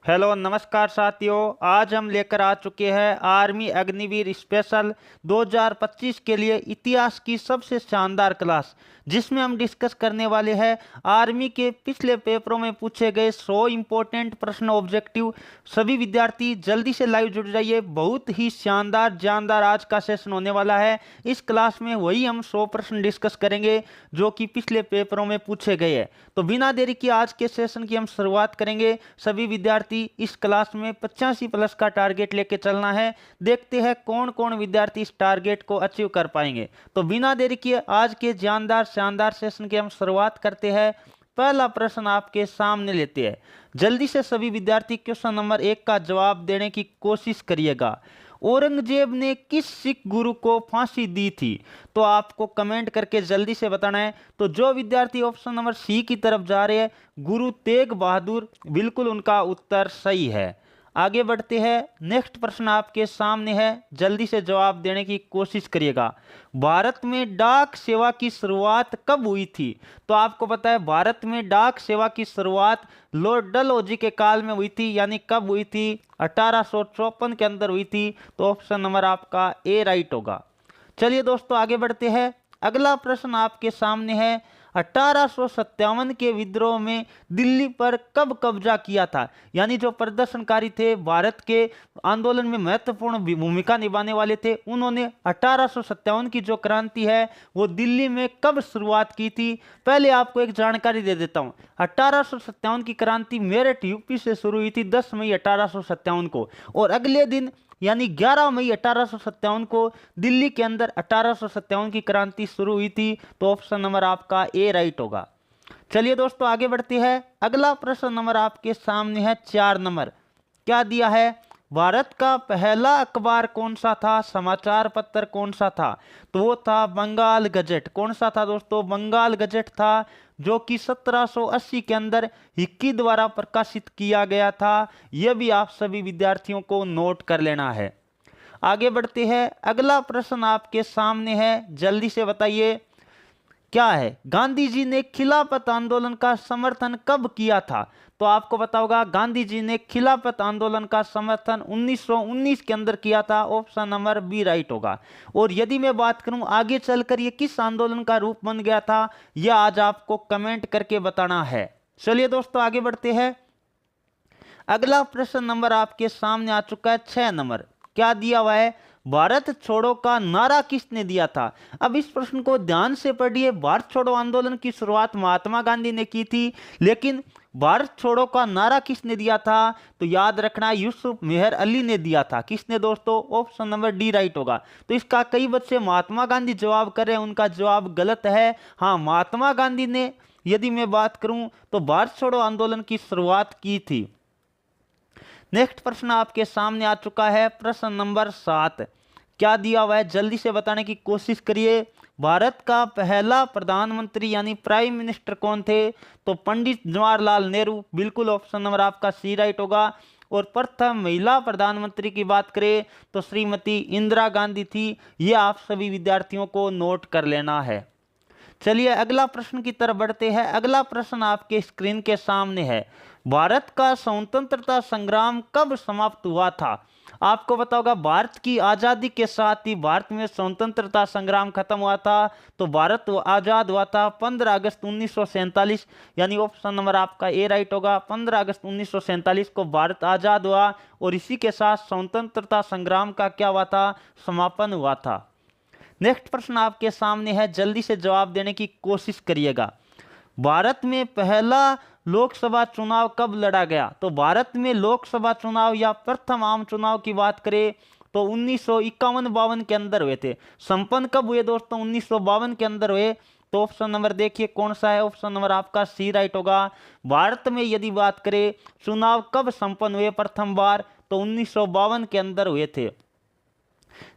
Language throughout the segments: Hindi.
हेलो नमस्कार साथियों। आज हम लेकर आ चुके हैं आर्मी अग्निवीर स्पेशल 2025 के लिए इतिहास की सबसे शानदार क्लास, जिसमें हम डिस्कस करने वाले हैं आर्मी के पिछले पेपरों में पूछे गए 100 इंपॉर्टेंट प्रश्न ऑब्जेक्टिव। सभी विद्यार्थी जल्दी से लाइव जुड़ जाइए, बहुत ही शानदार जानदार आज का सेशन होने वाला है। इस क्लास में वही हम 100 प्रश्न डिस्कस करेंगे जो कि पिछले पेपरों में पूछे गए हैं। तो बिना देरी की आज के सेशन की हम शुरुआत करेंगे। सभी विद्यार्थी इस क्लास में 85 प्लस का टारगेट लेके चलना है। देखते हैं कौन कौन विद्यार्थी इस टारगेट को अचीव कर पाएंगे। तो बिना देरी किए आज के जानदार शानदार सेशन की हम शुरुआत करते हैं। पहला प्रश्न आपके सामने लेते हैं। जल्दी से सभी विद्यार्थी क्वेश्चन नंबर 1 का जवाब देने की कोशिश करिएगा। औरंगजेब ने किस सिख गुरु को फांसी दी थी? तो आपको कमेंट करके जल्दी से बताना है। तो जो विद्यार्थी ऑप्शन नंबर सी की तरफ जा रहे हैं, गुरु तेग बहादुर, बिल्कुल उनका उत्तर सही है। आगे बढ़ते हैं। नेक्स्ट प्रश्न आपके सामने है, जल्दी से जवाब देने की कोशिश करिएगा। भारत में डाक सेवा की शुरुआत कब हुई थी? तो आपको पता है भारत में डाक सेवा की शुरुआत लॉर्ड डलहौजी के काल में हुई थी। यानी कब हुई थी? 1854 के अंदर हुई थी। तो ऑप्शन नंबर आपका ए राइट होगा। चलिए दोस्तों आगे बढ़ते हैं। अगला प्रश्न आपके सामने है, 1857 के विद्रोह में दिल्ली पर कब कब्जा किया था? यानी जो प्रदर्शनकारी थे, भारत के आंदोलन में महत्वपूर्ण भूमिका निभाने वाले थे, उन्होंने 1857 की जो क्रांति है वो दिल्ली में कब शुरुआत की थी? पहले आपको एक जानकारी दे देता हूं। 1857 की क्रांति मेरठ यूपी से शुरू हुई थी 10 मई 1857 को, और अगले दिन यानी 11 मई 1857 को दिल्ली के अंदर 1857 की क्रांति शुरू हुई थी। तो ऑप्शन नंबर आपका ए राइट होगा। चलिए दोस्तों आगे बढ़ते हैं। अगला प्रश्न नंबर आपके सामने है 4 नंबर। क्या दिया है? भारत का पहला अखबार कौन सा था? समाचार पत्र कौन सा था? तो वो था बंगाल गजट। कौन सा था दोस्तों? बंगाल गजट था, जो कि 1780 के अंदर हिक्की द्वारा प्रकाशित किया गया था। यह भी आप सभी विद्यार्थियों को नोट कर लेना है। आगे बढ़ते हैं। अगला प्रश्न आपके सामने है, जल्दी से बताइए क्या है? गांधी जी ने खिलाफत आंदोलन का समर्थन कब किया था? तो आपको पता होगा गांधी जी ने खिलाफत आंदोलन का समर्थन 1919 के अंदर किया था। ऑप्शन नंबर बी राइट होगा। और यदि मैं बात करूं आगे चलकर ये किस आंदोलन का रूप बन गया था, यह आज आपको कमेंट करके बताना है। चलिए दोस्तों आगे बढ़ते हैं। अगला प्रश्न नंबर आपके सामने आ चुका है 6 नंबर। क्या दिया हुआ है? भारत छोड़ो का नारा किसने दिया था? अब इस प्रश्न को ध्यान से पढ़िए। भारत छोड़ो आंदोलन की शुरुआत महात्मा गांधी ने की थी, लेकिन भारत छोड़ो का नारा किसने दिया था? तो याद रखना यूसुफ मेहर अली ने दिया था। किसने दोस्तों? ऑप्शन नंबर डी राइट होगा। तो इसका कई बच्चे महात्मा गांधी जवाब कर रहे हैं, उनका जवाब गलत है। हाँ, महात्मा गांधी ने, यदि मैं बात करूं तो भारत छोड़ो आंदोलन की शुरुआत की थी। नेक्स्ट प्रश्न आपके सामने आ चुका है, प्रश्न नंबर 7। क्या दिया हुआ है? जल्दी से बताने की कोशिश करिए। भारत का पहला प्रधानमंत्री यानी प्राइम मिनिस्टर कौन थे? तो पंडित जवाहरलाल नेहरू, बिल्कुल ऑप्शन नंबर आपका सी राइट होगा। और प्रथम महिला प्रधानमंत्री की बात करें तो श्रीमती इंदिरा गांधी थी। यह आप सभी विद्यार्थियों को नोट कर लेना है। चलिए अगला प्रश्न की तरफ बढ़ते हैं। अगला प्रश्न आपके स्क्रीन के सामने है, भारत का स्वतंत्रता संग्राम कब समाप्त हुआ था? आपको पता होगा भारत की आज़ादी के साथ ही भारत में स्वतंत्रता संग्राम खत्म हुआ था। तो भारत आज़ाद हुआ था 15 अगस्त 1947। यानी ऑप्शन नंबर आपका ए राइट होगा। 15 अगस्त 1947 को भारत आज़ाद हुआ, और इसी के साथ स्वतंत्रता संग्राम का क्या हुआ था? समापन हुआ था। नेक्स्ट प्रश्न आपके सामने है, जल्दी से जवाब देने की कोशिश करिएगा। भारत में पहला लोकसभा चुनाव कब लड़ा गया? तो भारत में लोकसभा चुनाव या प्रथम आम चुनाव की बात करें तो 1951-52 के अंदर हुए थे। संपन्न कब हुए दोस्तों? 1952 के अंदर हुए। तो ऑप्शन नंबर देखिए कौन सा है? ऑप्शन नंबर आपका सी राइट होगा। भारत में यदि बात करें चुनाव कब संपन्न हुए प्रथम बार, तो 1952 के अंदर हुए थे।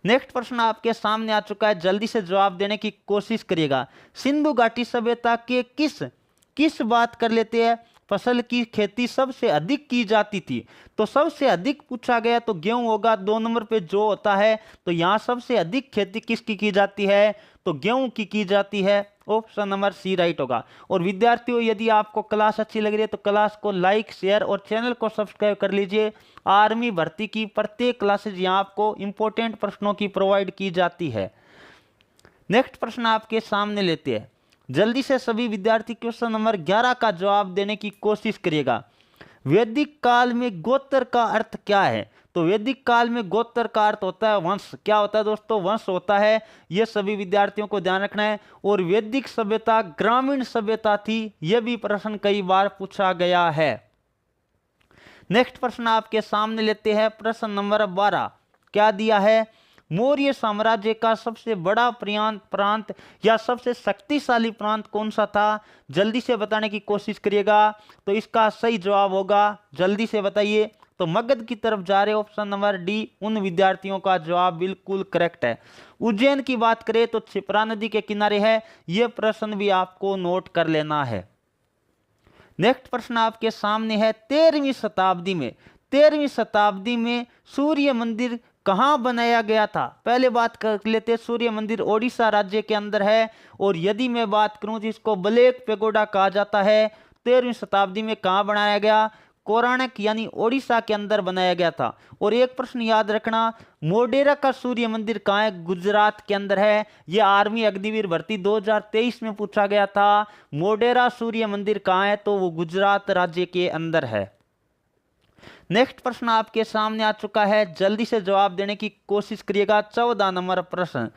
नेक्स्ट प्रश्न आपके सामने आ चुका है, जल्दी से जवाब देने की कोशिश करिएगा। सिंधु घाटी सभ्यता के किस बात कर लेते हैं? फसल की खेती सबसे अधिक की जाती थी। तो सबसे अधिक पूछा गया तो गेहूं होगा। 2 नंबर पे जो होता है, तो यहां सबसे अधिक खेती किसकी की जाती है? तो गेहूं की जाती है। ऑप्शन नंबर सी राइट होगा। और विद्यार्थियों, यदि आपको क्लास अच्छी लग रही है तो क्लास को लाइक, शेयर और चैनल को सब्सक्राइब कर लीजिए। आर्मी भर्ती की प्रत्येक क्लासेज यहाँ आपको इंपॉर्टेंट प्रश्नों की प्रोवाइड की जाती है। नेक्स्ट प्रश्न आपके सामने लेते हैं। जल्दी से सभी विद्यार्थी क्वेश्चन नंबर 11 का जवाब देने की कोशिश करिएगा। वैदिक काल में गोत्र का अर्थ क्या है? तो वैदिक काल में गोत्र का अर्थ होता है वंश। क्या होता है दोस्तों? वंश होता है। यह सभी विद्यार्थियों को ध्यान रखना है। और वैदिक सभ्यता ग्रामीण सभ्यता थी, यह भी प्रश्न कई बार पूछा गया है। नेक्स्ट प्रश्न आपके सामने लेते हैं। प्रश्न नंबर 12 क्या दिया है? मौर्य साम्राज्य का सबसे बड़ा प्रांत या सबसे शक्तिशाली प्रांत कौन सा था? जल्दी से बताने की कोशिश करिएगा। तो इसका सही जवाब होगा, जल्दी से बताइए, तो मगध की तरफ जा रहे ऑप्शन नंबर डी उन विद्यार्थियों का जवाब बिल्कुल करेक्ट है। उज्जैन की बात करें तो क्षिप्रा नदी के किनारे है। यह प्रश्न भी आपको नोट कर लेना है। नेक्स्ट प्रश्न आपके सामने है। 13वीं शताब्दी में सूर्य मंदिर कहां बनाया गया था? पहले बात कर लेते हैं। सूर्य मंदिर ओडिशा राज्य के अंदर है। और यदि मैं बात करूं तो इसको ब्लैक पेगोडा कहा जाता है। 13वीं शताब्दी में कहां बनाया गया? कोणार्क यानी ओडिशा के अंदर बनाया गया था। और एक प्रश्न याद रखना, मोढेरा का सूर्य मंदिर कहाँ है? गुजरात के अंदर है। यह आर्मी अग्निवीर भर्ती 2023 में पूछा गया था। मोढेरा सूर्य मंदिर कहाँ है? तो वो गुजरात राज्य के अंदर है। नेक्स्ट प्रश्न आपके सामने आ चुका है, जल्दी से जवाब देने की कोशिश करिएगा। 14 नंबर प्रश्न।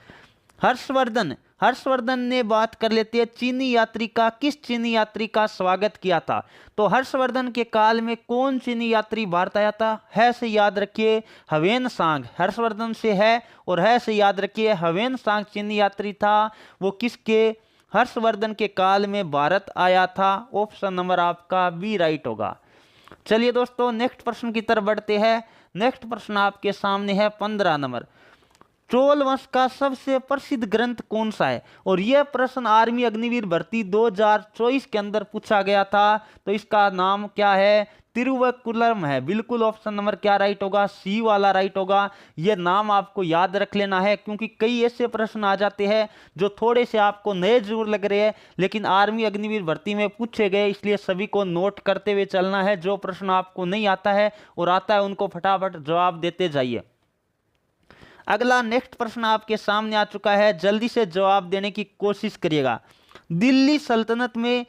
हर्षवर्धन ने बात कर लेते हैं। किस चीनी यात्री का स्वागत किया था? तो हर्षवर्धन के काल में कौन चीनी यात्री भारत आया था? है से याद रखिए ह्वेन सांग। हर्षवर्धन से है और है से याद रखिए ह्वेन सांग चीनी यात्री था। वो किसके? हर्षवर्धन के काल में भारत आया था। ऑप्शन नंबर आपका बी राइट होगा। चलिए दोस्तों, नेक्स्ट प्रश्न की तरफ बढ़ते हैं। नेक्स्ट प्रश्न आपके सामने है 15 नंबर। चोल वंश का सबसे प्रसिद्ध ग्रंथ कौन सा है? और यह प्रश्न आर्मी अग्निवीर भर्ती 2024 के अंदर पूछा गया था। तो इसका नाम क्या है? तिरुवक्कुलम है। बिल्कुल ऑप्शन नंबर क्या राइट होगा? सी वाला राइट होगा। यह नाम आपको याद रख लेना है, क्योंकि कई ऐसे प्रश्न आ जाते हैं जो थोड़े से आपको नए जरूर लग रहे हैं, लेकिन आर्मी अग्निवीर भर्ती में पूछे गए, इसलिए सभी को नोट करते हुए चलना है। जो प्रश्न आपको नहीं आता है और आता है उनको फटाफट जवाब देते जाइए। अगला नेक्स्ट प्रश्न आपके सामने आ चुका है, जल्दी से जवाब देने की कोशिश करिएगा। दिल्ली सल्तनत में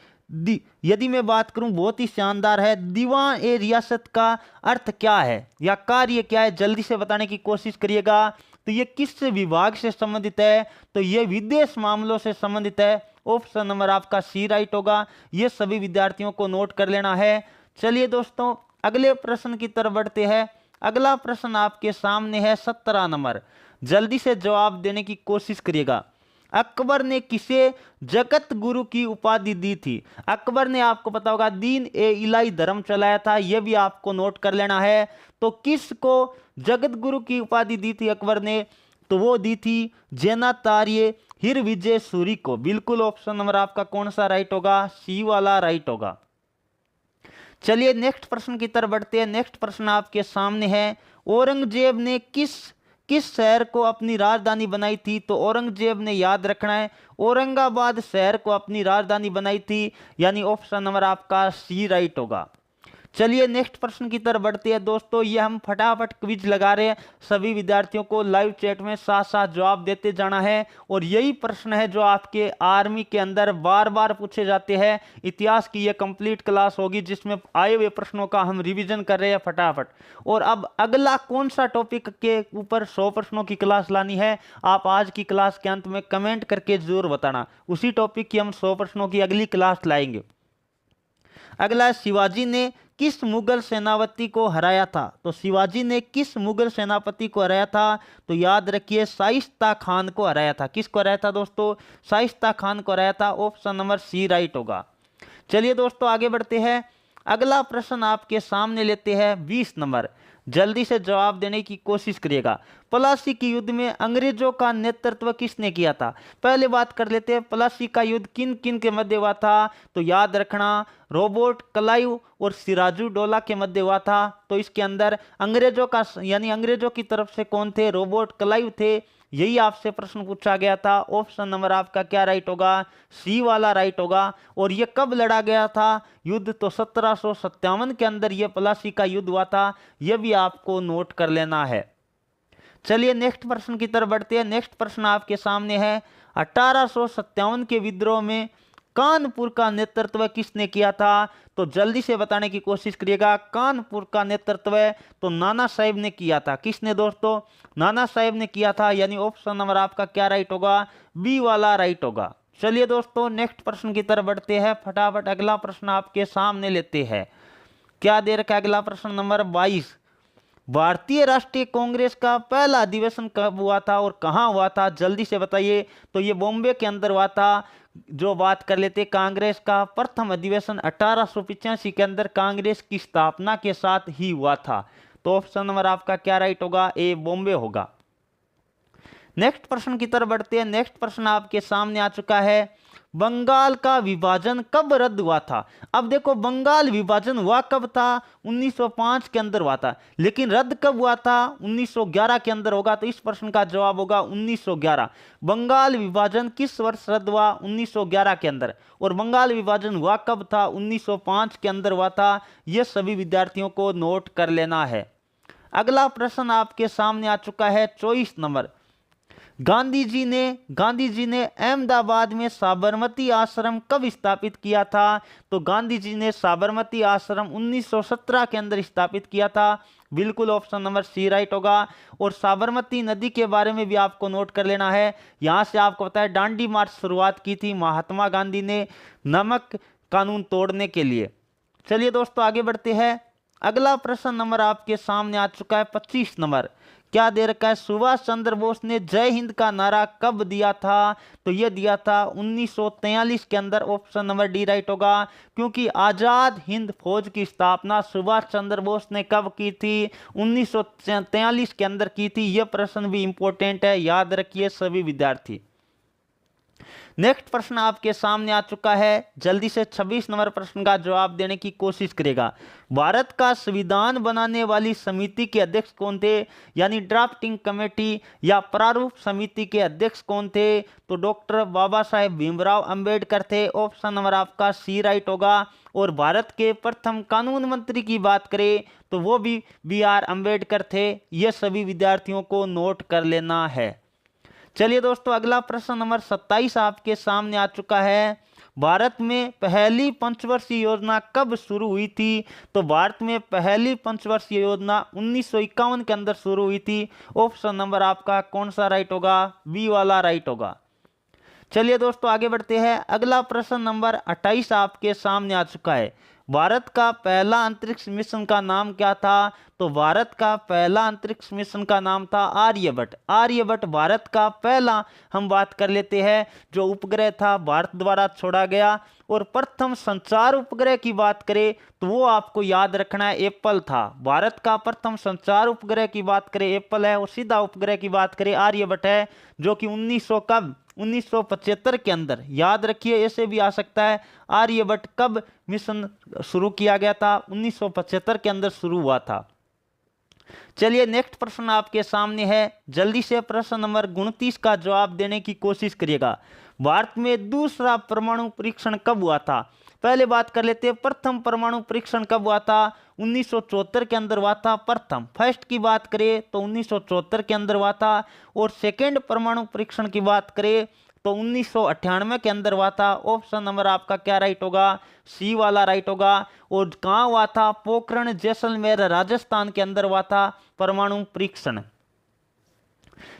यदि मैं बात करूं, बहुत ही शानदार है। दीवान ए रियासत का अर्थ क्या है या कार्य क्या है? जल्दी से बताने की कोशिश करिएगा। तो ये किस विभाग से संबंधित है? तो ये विदेश मामलों से संबंधित है। ऑप्शन नंबर आपका सी राइट होगा। ये सभी विद्यार्थियों को नोट कर लेना है। चलिए दोस्तों, अगले प्रश्न की तरफ बढ़ते हैं। अगला प्रश्न आपके सामने है 17 नंबर। जल्दी से जवाब देने की कोशिश करिएगा। अकबर ने किसे जगत गुरु की उपाधि दी थी? अकबर ने, आपको पता होगा, दीन ए इलाही धर्म चलाया था। यह भी आपको नोट कर लेना है। तो किसको जगत गुरु की उपाधि दी थी अकबर ने? तो वो दी थी जैनाचार्य हिर विजय सूरी को। बिल्कुल ऑप्शन नंबर आपका कौन सा राइट होगा? सी वाला राइट होगा। चलिए नेक्स्ट प्रश्न की तरफ बढ़ते हैं। नेक्स्ट प्रश्न आपके सामने है। औरंगजेब ने किस शहर को अपनी राजधानी बनाई थी? तो औरंगजेब ने, याद रखना है, औरंगाबाद शहर को अपनी राजधानी बनाई थी, यानी ऑप्शन नंबर आपका सी राइट होगा। चलिए नेक्स्ट प्रश्न की तरफ बढ़ते हैं दोस्तों। ये हम फटाफट क्विज लगा रहे हैं, सभी विद्यार्थियों को लाइव चैट में साथ साथ जवाब देते जाना है। और यही प्रश्न है जो आपके आर्मी के अंदर बार बार पूछे जाते हैं। इतिहास की ये कंप्लीट क्लास होगी जिसमें आए हुए प्रश्नों का हम रिवीजन कर रहे हैं फटाफट। और अब अगला कौन सा टॉपिक के ऊपर 100 प्रश्नों की क्लास लानी है, आप आज की क्लास के अंत में कमेंट करके जरूर बताना। उसी टॉपिक की हम 100 प्रश्नों की अगली क्लास लाएंगे। अगला, शिवाजी ने किस मुगल सेनापति को हराया था? तो शिवाजी ने किस मुगल सेनापति को हराया था? तो याद रखिए शाइस्ता खान को हराया था। किसको हराया था दोस्तों? शाइस्ता खान को हराया था। ऑप्शन नंबर सी राइट होगा। चलिए दोस्तों आगे बढ़ते हैं। अगला प्रश्न आपके सामने लेते हैं 20 नंबर। जल्दी से जवाब देने की कोशिश करिएगा। प्लासी के युद्ध में अंग्रेजों का नेतृत्व किसने किया था? पहले बात कर लेते हैं, प्लासी का युद्ध किन किन के मध्य हुआ था? तो याद रखना, रॉबर्ट क्लाइव और सिराजुद्दौला के मध्य हुआ था। तो इसके अंदर अंग्रेजों का, यानी अंग्रेजों की तरफ से कौन थे? रॉबर्ट क्लाइव थे। यही आपसे प्रश्न पूछा गया था। ऑप्शन नंबर आपका क्या राइट होगा, सी वाला राइट होगा। और ये कब लड़ा गया था युद्ध, तो 1757 के अंदर ये प्लासी का युद्ध हुआ था। यह भी आपको नोट कर लेना है। चलिए नेक्स्ट प्रश्न की तरफ बढ़ते हैं। नेक्स्ट प्रश्न आपके सामने है, 1857 के विद्रोह में कानपुर का नेतृत्व किसने किया था? तो जल्दी से बताने की कोशिश करिएगा। कानपुर का नेतृत्व तो नाना साहेब ने किया था। किसने दोस्तों? नाना साहेब ने किया था, यानी ऑप्शन नंबर आपका क्या राइट होगा, बी वाला राइट होगा। चलिए दोस्तों नेक्स्ट प्रश्न की तरफ बढ़ते हैं। फटाफट अगला प्रश्न आपके सामने लेते हैं। क्या दे रखा है अगला प्रश्न नंबर 22। भारतीय राष्ट्रीय कांग्रेस का पहला अधिवेशन कब हुआ था और कहां हुआ था? जल्दी से बताइए। तो ये बॉम्बे के अंदर हुआ था। जो बात कर लेते कांग्रेस का प्रथम अधिवेशन 1885 के अंदर कांग्रेस की स्थापना के साथ ही हुआ था। तो ऑप्शन नंबर आपका क्या राइट होगा, ए बॉम्बे होगा। नेक्स्ट प्रश्न की तरफ बढ़ते हैं। नेक्स्ट प्रश्न आपके सामने आ चुका है, बंगाल का विभाजन कब रद्द हुआ था? अब देखो बंगाल विभाजन हुआ कब था, 1905 के अंदर हुआ था, लेकिन रद्द कब हुआ था, 1911 के अंदर होगा। तो इस प्रश्न का जवाब होगा 1911। बंगाल विभाजन किस वर्ष रद्द हुआ, 1911 के अंदर। और बंगाल विभाजन हुआ कब था, 1905 के अंदर हुआ था। यह सभी विद्यार्थियों को नोट कर लेना है। अगला प्रश्न आपके सामने आ चुका है 24 नंबर। गांधी जी ने अहमदाबाद में साबरमती आश्रम कब स्थापित किया था? तो गांधी जी ने साबरमती आश्रम 1917 के अंदर स्थापित किया था। बिल्कुल ऑप्शन नंबर सी राइट होगा। और साबरमती नदी के बारे में भी आपको नोट कर लेना है। यहां से आपको पता है दांडी मार्च शुरुआत की थी महात्मा गांधी ने नमक कानून तोड़ने के लिए। चलिए दोस्तों आगे बढ़ते हैं। अगला प्रश्न नंबर आपके सामने आ चुका है 25 नंबर। क्या दे रखा है, सुभाष चंद्र बोस ने जय हिंद का नारा कब दिया था? तो यह दिया था 1943 के अंदर। ऑप्शन नंबर डी राइट होगा, क्योंकि आजाद हिंद फौज की स्थापना सुभाष चंद्र बोस ने कब की थी, 1943 के अंदर की थी। यह प्रश्न भी इंपॉर्टेंट है, याद रखिए सभी विद्यार्थी। नेक्स्ट प्रश्न आपके सामने आ चुका है। जल्दी से 26 नंबर प्रश्न का जवाब देने की कोशिश करेगा। भारत का संविधान बनाने वाली समिति के अध्यक्ष कौन थे, यानी ड्राफ्टिंग कमेटी या प्रारूप समिति के अध्यक्ष कौन थे? तो डॉक्टर बाबा साहेब भीमराव अंबेडकर थे। ऑप्शन नंबर आपका सी राइट होगा। और भारत के प्रथम कानून मंत्री की बात करें तो वो भी बी आर अंबेडकर थे। ये सभी विद्यार्थियों को नोट कर लेना है। चलिए दोस्तों अगला प्रश्न नंबर 27 आपके सामने आ चुका है। भारत में पहली पंचवर्षीय योजना कब शुरू हुई थी? तो भारत में पहली पंचवर्षीय योजना 1951 के अंदर शुरू हुई थी। ऑप्शन नंबर आपका कौन सा राइट होगा, बी वाला राइट होगा। चलिए दोस्तों आगे बढ़ते हैं। अगला प्रश्न नंबर 28 आपके सामने आ चुका है। भारत का पहला अंतरिक्ष मिशन का नाम क्या था? तो भारत का पहला अंतरिक्ष मिशन का नाम था आर्यभट्ट। आर्यभट्ट भारत का पहला, हम बात कर लेते हैं, जो उपग्रह था भारत द्वारा छोड़ा गया। और प्रथम संचार उपग्रह की बात करें तो वो आपको याद रखना है, एप्पल था। भारत का प्रथम संचार उपग्रह की बात करें एप्पल है, और सीधा उपग्रह की बात करें आर्यभट्ट है, जो कि 1975 के अंदर, याद रखिए ऐसे भी आ सकता है, आर्यभट्ट कब मिशन शुरू किया गया था, 1975 के अंदर शुरू हुआ था। चलिए नेक्स्ट प्रश्न आपके सामने है। जल्दी से प्रश्न नंबर 29 का जवाब देने की कोशिश करिएगा। भारत में दूसरा परमाणु परीक्षण कब हुआ था? पहले बात कर लेते हैं प्रथम परमाणु परीक्षण कब हुआ था, 1974 के अंदर हुआ था। प्रथम फर्स्ट की बात करें तो 1974 के अंदर हुआ था। और सेकेंड परमाणु परीक्षण की बात करें तो 1998 के अंदर हुआ था। ऑप्शन नंबर आपका क्या राइट होगा, सी वाला राइट होगा। और कहाँ हुआ था, पोखरण जैसलमेर राजस्थान के अंदर हुआ था परमाणु परीक्षण।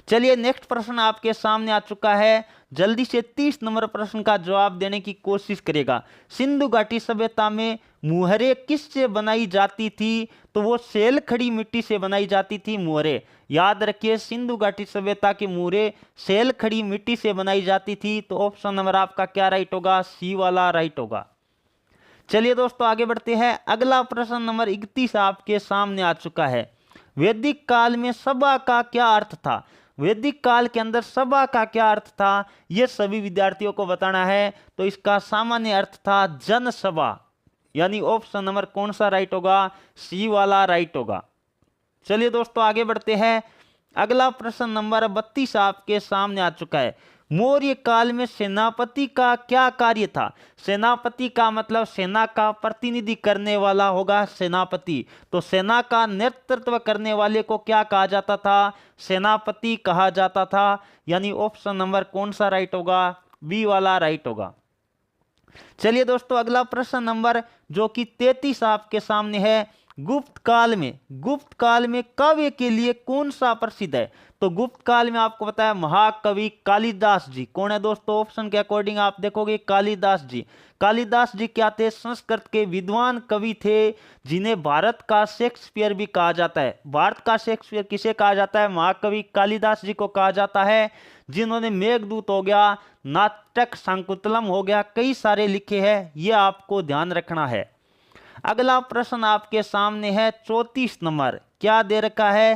चलिए नेक्स्ट प्रश्न आपके सामने आ चुका है। जल्दी से 30 नंबर प्रश्न का जवाब देने की कोशिश करेगा। सिंधु घाटी सभ्यता में मुहरे किससे बनाई जाती थी? तो वो सेल खड़ी मिट्टी से बनाई जाती थी मुहरे। याद रखिए सिंधु घाटी सभ्यता के मुहरे सेल खड़ी मिट्टी से बनाई जाती थी। तो ऑप्शन नंबर आपका क्या राइट होगा, सी वाला राइट होगा। चलिए दोस्तों आगे बढ़ते हैं। अगला प्रश्न नंबर 31 आपके सामने आ चुका है। वैदिक काल में सभा का क्या अर्थ था? वैदिक काल के अंदर सभा का क्या अर्थ था, यह सभी विद्यार्थियों को बताना है। तो इसका सामान्य अर्थ था जनसभा, यानी ऑप्शन नंबर कौन सा राइट होगा, सी वाला राइट होगा। चलिए दोस्तों आगे बढ़ते हैं। अगला प्रश्न नंबर 32 आपके सामने आ चुका है। मौर्य काल में सेनापति का क्या कार्य था? सेनापति का मतलब सेना का प्रतिनिधि करने वाला होगा सेनापति। तो सेना का नेतृत्व करने वाले को क्या कहा जाता था? सेनापति कहा जाता था। यानी ऑप्शन नंबर कौन सा राइट होगा? बी वाला राइट होगा। चलिए दोस्तों, अगला प्रश्न नंबर जो कि 33 आपके सामने है। गुप्त काल में काव्य के लिए कौन सा प्रसिद्ध है? तो गुप्त काल में आपको पता है महाकवि कालिदास जी। कौन है दोस्तों? ऑप्शन के अकॉर्डिंग आप देखोगे कालिदास जी। कालिदास जी क्या थे? संस्कृत के विद्वान कवि थे, जिन्हें भारत का शेक्सपियर भी कहा जाता है। भारत का शेक्सपियर किसे कहा जाता है? महाकवि कालिदास जी को कहा जाता है, जिन्होंने मेघदूत हो गया, नाटक शाकुंतलम हो गया, कई सारे लिखे हैं। ये आपको ध्यान रखना है। अगला प्रश्न आपके सामने है 34 नंबर। क्या दे रखा है?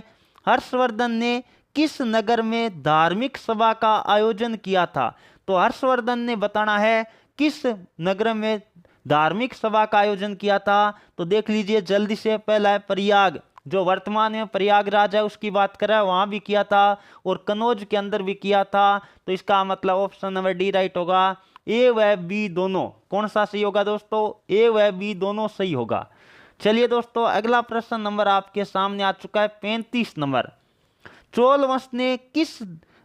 हर्षवर्धन ने किस नगर में धार्मिक सभा का आयोजन किया था? तो हर्षवर्धन ने बताना है किस नगर में धार्मिक सभा का आयोजन किया था। तो देख लीजिए जल्दी से। पहला है प्रयाग, जो वर्तमान में प्रयागराज है उसकी बात कर रहा है, वहां भी किया था, और कनौज के अंदर भी किया था। तो इसका मतलब ऑप्शन नंबर डी राइट होगा। ए व बी दोनों कौन सा सही होगा दोस्तों? ए व बी दोनों सही होगा। चलिए दोस्तों, अगला प्रश्न नंबर आपके सामने आ चुका है 35 नंबर। चोल वंश ने किस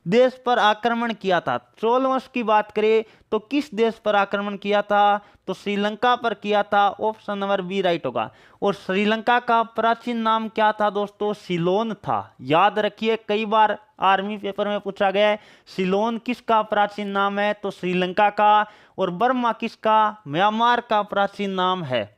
देश पर आक्रमण किया था? चोल वंश की बात करें तो किस देश पर आक्रमण किया था? तो श्रीलंका पर किया था। ऑप्शन नंबर बी राइट होगा। और श्रीलंका का प्राचीन नाम क्या था दोस्तों? सिलोन था। याद रखिए, कई बार आर्मी पेपर में पूछा गया है सिलोन किसका प्राचीन नाम है? तो श्रीलंका का। और बर्मा किसका? म्यांमार का प्राचीन नाम है।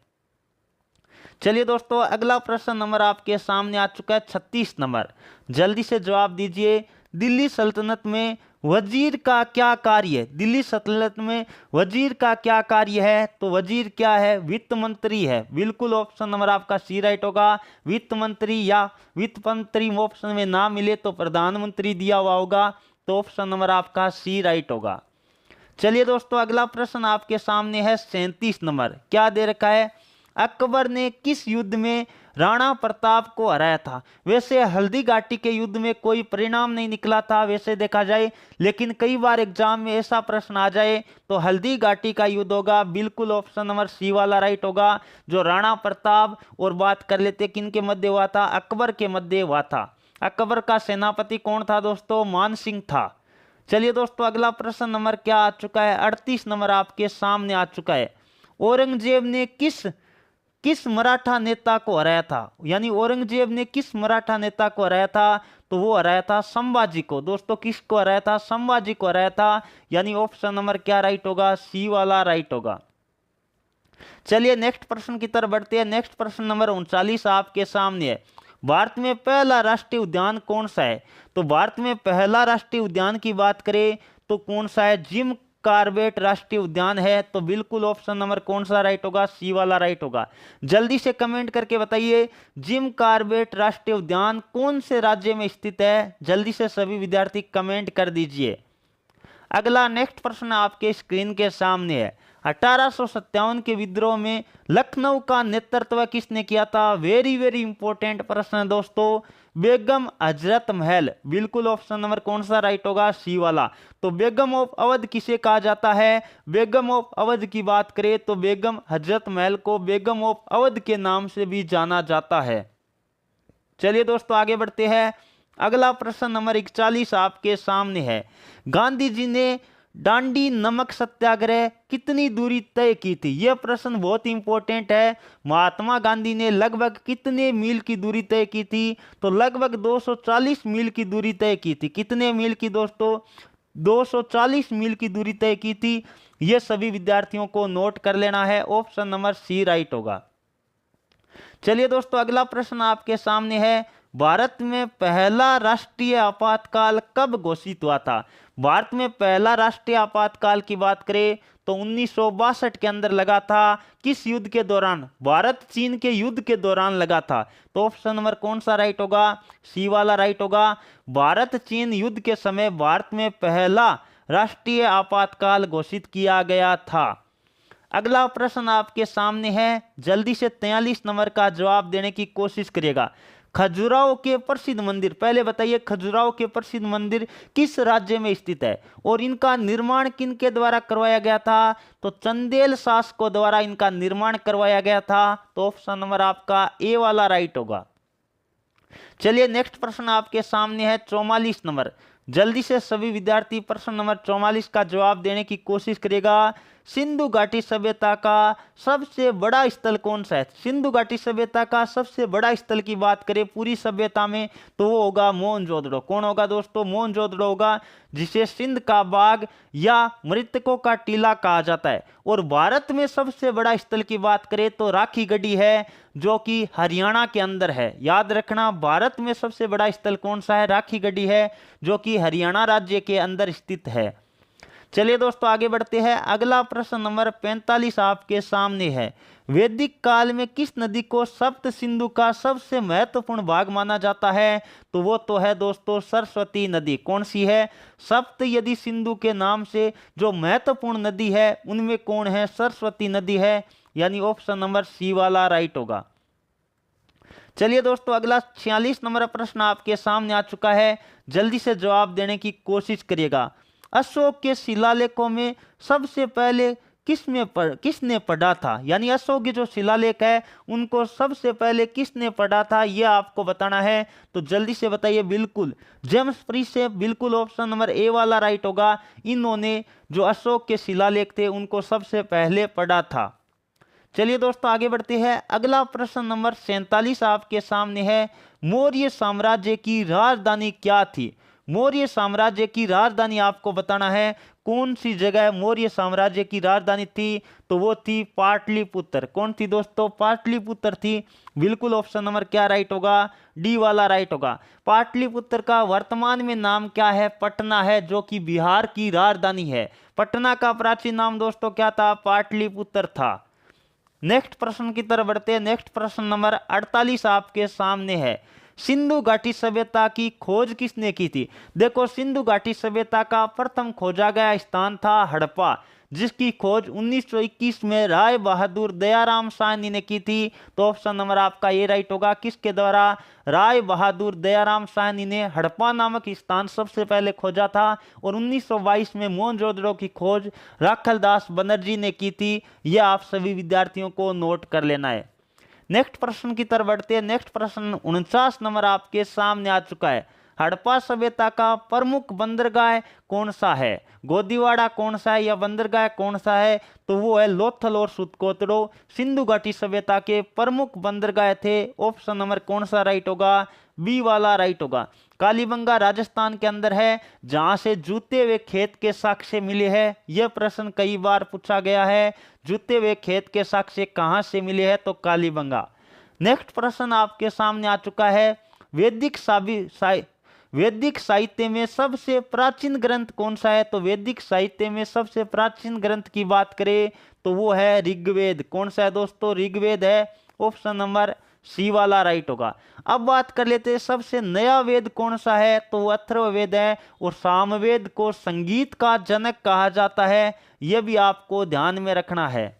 चलिए दोस्तों, अगला प्रश्न नंबर आपके सामने आ चुका है 36 नंबर। जल्दी से जवाब दीजिए। दिल्ली सल्तनत में वजीर का क्या कार्य है? दिल्ली सल्तनत में वजीर का क्या कार्य है? तो वजीर क्या है? वित्त मंत्री है। बिल्कुल ऑप्शन नंबर आपका सी राइट होगा। वित्त मंत्री या वित्त मंत्री ऑप्शन में ना मिले तो प्रधानमंत्री दिया हुआ होगा। तो ऑप्शन नंबर आपका सी राइट होगा। चलिए दोस्तों, अगला प्रश्न आपके सामने है 37 नंबर। क्या दे रखा है? अकबर ने किस युद्ध में राणा प्रताप को हराया था? वैसे हल्दी घाटी के युद्ध में कोई परिणाम नहीं निकला था वैसे देखा जाए, लेकिन कई बार एग्जाम में ऐसा प्रश्न आ जाए तो हल्दी घाटी का युद्ध होगा। बिल्कुल ऑप्शन नंबर सी वाला राइट होगा। जो राणा प्रताप, और बात कर लेते किन के मध्य हुआ था? अकबर के मध्य हुआ था। अकबर का सेनापति कौन था दोस्तों? मान सिंह था। चलिए दोस्तों, अगला प्रश्न नंबर क्या आ चुका है? 38 नंबर आपके सामने आ चुका है। औरंगजेब ने किस मराठा नेता को हराया था? यानी औरंगजेब ने किस मराठा नेता को हराया था? तो वो हराया था संभाजी को। दोस्तों किसको हराया था? संभाजी को हराया था। यानी ऑप्शन नंबर क्या राइट होगा? सी वाला राइट होगा। चलिए नेक्स्ट प्रश्न की तरफ बढ़ते हैं। नेक्स्ट प्रश्न नंबर 39 आपके सामने है। भारत में पहला राष्ट्रीय उद्यान कौन सा है? तो भारत में पहला राष्ट्रीय उद्यान की बात करें तो कौन सा है? जिम कार्बेट राष्ट्रीय उद्यान है। तो बिल्कुल ऑप्शन नंबर कौन सा राइट होगा? सी वाला राइट होगा। जल्दी से कमेंट करके बताइए जिम कार्बेट राष्ट्रीय उद्यान कौन से राज्य में स्थित है? जल्दी से सभी विद्यार्थी कमेंट कर दीजिए। अगला नेक्स्ट प्रश्न आपके स्क्रीन के सामने है। 1857 के विद्रोह में लखनऊ का नेतृत्व किसने किया था? वेरी वेरी इंपॉर्टेंट प्रश्न है दोस्तों। बेगम हजरत महल। बिल्कुल ऑप्शन नंबर कौन सा राइट होगा? सी वाला। तो बेगम ऑफ अवध किसे कहा जाता है? बेगम ऑफ अवध की बात करें तो बेगम हजरत महल को बेगम ऑफ अवध के नाम से भी जाना जाता है। चलिए दोस्तों आगे बढ़ते हैं। अगला प्रश्न नंबर 41 आपके सामने है। गांधी जी ने दांडी नमक सत्याग्रह कितनी दूरी तय की थी? यह प्रश्न बहुत इंपॉर्टेंट है। महात्मा गांधी ने लगभग कितने मील की दूरी तय की थी? तो लगभग 240 मील की दूरी तय की थी। कितने मील की दोस्तों? 240 मील की दूरी तय की थी। यह सभी विद्यार्थियों को नोट कर लेना है। ऑप्शन नंबर सी राइट होगा। चलिए दोस्तों अगला प्रश्न आपके सामने है। भारत में पहला राष्ट्रीय आपातकाल कब घोषित हुआ था? भारत में पहला राष्ट्रीय आपातकाल की बात करें तो 1962 के अंदर लगा था। किस युद्ध के दौरान? भारत चीन के युद्ध के दौरान लगा था। तो ऑप्शन नंबर कौन सा राइट होगा? सी वाला राइट होगा। भारत चीन युद्ध के समय भारत में पहला राष्ट्रीय आपातकाल घोषित किया गया था। अगला प्रश्न आपके सामने है। जल्दी से 43 नंबर का जवाब देने की कोशिश करिएगा। खजुराहो के प्रसिद्ध मंदिर, पहले बताइए खजुराहो के प्रसिद्ध मंदिर किस राज्य में स्थित है और इनका निर्माण किनके द्वारा करवाया गया था? तो चंदेल शासकों द्वारा इनका निर्माण करवाया गया था। तो ऑप्शन नंबर आपका ए वाला राइट होगा। चलिए नेक्स्ट प्रश्न आपके सामने है 44 नंबर। जल्दी से सभी विद्यार्थी प्रश्न नंबर 44 का जवाब देने की कोशिश करेगा। सिंधु घाटी सभ्यता का सबसे बड़ा स्थल कौन सा है? सिंधु घाटी सभ्यता का सबसे बड़ा स्थल की बात करें पूरी सभ्यता में तो वो होगा मोहनजोदड़ो। कौन होगा दोस्तों? मोहनजोदड़ो होगा, जिसे सिंध का बाग या मृतकों का टीला कहा जाता है। और भारत में सबसे बड़ा स्थल की बात करें तो राखी गढ़ी है, जो कि हरियाणा के अंदर है। याद रखना, भारत में सबसे बड़ा स्थल कौन सा है? राखी गढ़ी है, जो कि हरियाणा राज्य के अंदर स्थित है। चलिए दोस्तों आगे बढ़ते हैं। अगला प्रश्न नंबर 45 आपके सामने है। वैदिक काल में किस नदी को सप्त सिंधु का सबसे महत्वपूर्ण भाग माना जाता है? तो वो तो है दोस्तों सरस्वती नदी। कौन सी है? सप्त यदि सिंधु के नाम से जो महत्वपूर्ण नदी है उनमें कौन है? सरस्वती नदी है, यानी ऑप्शन नंबर सी वाला राइट होगा। चलिए दोस्तों अगला 46 नंबर प्रश्न आपके सामने आ चुका है। जल्दी से जवाब देने की कोशिश करिएगा। अशोक के शिलालेखों में सबसे पहले किसने पढ़ा था? यानी अशोक के जो शिलालेख है उनको सबसे पहले किसने पढ़ा था, यह आपको बताना है। तो जल्दी से बताइए। बिल्कुल जेम्स प्रिंसेप, बिल्कुल ऑप्शन नंबर ए वाला राइट होगा। इन्होंने जो अशोक के शिलालेख थे उनको सबसे पहले पढ़ा था। चलिए दोस्तों आगे बढ़ते हैं। अगला प्रश्न नंबर 47 आपके सामने है। मौर्य साम्राज्य की राजधानी क्या थी? मौर्य साम्राज्य की राजधानी आपको बताना है कौन सी जगह मौर्य साम्राज्य की राजधानी थी? तो वो थी पाटलिपुत्र। कौन थी दोस्तों? पाटलिपुत्र थी। बिल्कुल ऑप्शन नंबर क्या राइट होगा? डी वाला राइट होगा। पाटलिपुत्र का वर्तमान में नाम क्या है? पटना है, जो कि बिहार की राजधानी है। पटना का प्राचीन नाम दोस्तों क्या था? पाटलिपुत्र था। नेक्स्ट प्रश्न की तरफ बढ़ते हैं। नेक्स्ट प्रश्न नंबर 48 आपके सामने है। सिंधु घाटी सभ्यता की खोज किसने की थी? देखो सिंधु घाटी सभ्यता का प्रथम खोजा गया स्थान था हड़प्पा, जिसकी खोज 1921 में राय बहादुर दयाराम साहनी ने की थी। तो ऑप्शन नंबर आपका ये राइट होगा। किसके द्वारा? राय बहादुर दयाराम साहनी ने हड़प्पा नामक स्थान सबसे पहले खोजा था। और 1922 में मोहनजोदड़ो की खोज राखलदास बनर्जी ने की थी। यह आप सभी विद्यार्थियों को नोट कर लेना है। नेक्स्ट प्रश्न की तरफ बढ़ते हैं। नेक्स्ट प्रश्न 49 नंबर आपके सामने आ चुका है। हड़प्पा सभ्यता का प्रमुख बंदरगाह कौन सा है? गोदीवाड़ा कौन सा है या बंदरगाह कौन सा है? तो वो है लोथल और सुतकोतड़ो। सिंधु घाटी सभ्यता के प्रमुख बंदरगाह थे। ऑप्शन नंबर कौन सा राइट होगा? बी वाला राइट होगा। कालीबंगा राजस्थान के अंदर है, जहां से जूते हुए खेत के साक्ष्य मिले हैं। यह प्रश्न कई बार पूछा गया है। जूते हुए खेत के साक्ष्य कहां से मिले हैं? तो कालीबंगा। नेक्स्ट प्रश्न आपके सामने आ चुका है। वैदिक साहित्य में सबसे प्राचीन ग्रंथ कौन सा है? तो वैदिक साहित्य में सबसे प्राचीन ग्रंथ की बात करें तो वो है ऋग्वेद। कौन सा है दोस्तों? ऋग्वेद है। ऑप्शन नंबर सी वाला राइट होगा। अब बात कर लेते हैं सबसे नया वेद कौन सा है? तो वो अथर्ववेद है। और सामवेद को संगीत का जनक कहा जाता है। यह भी आपको ध्यान में रखना है।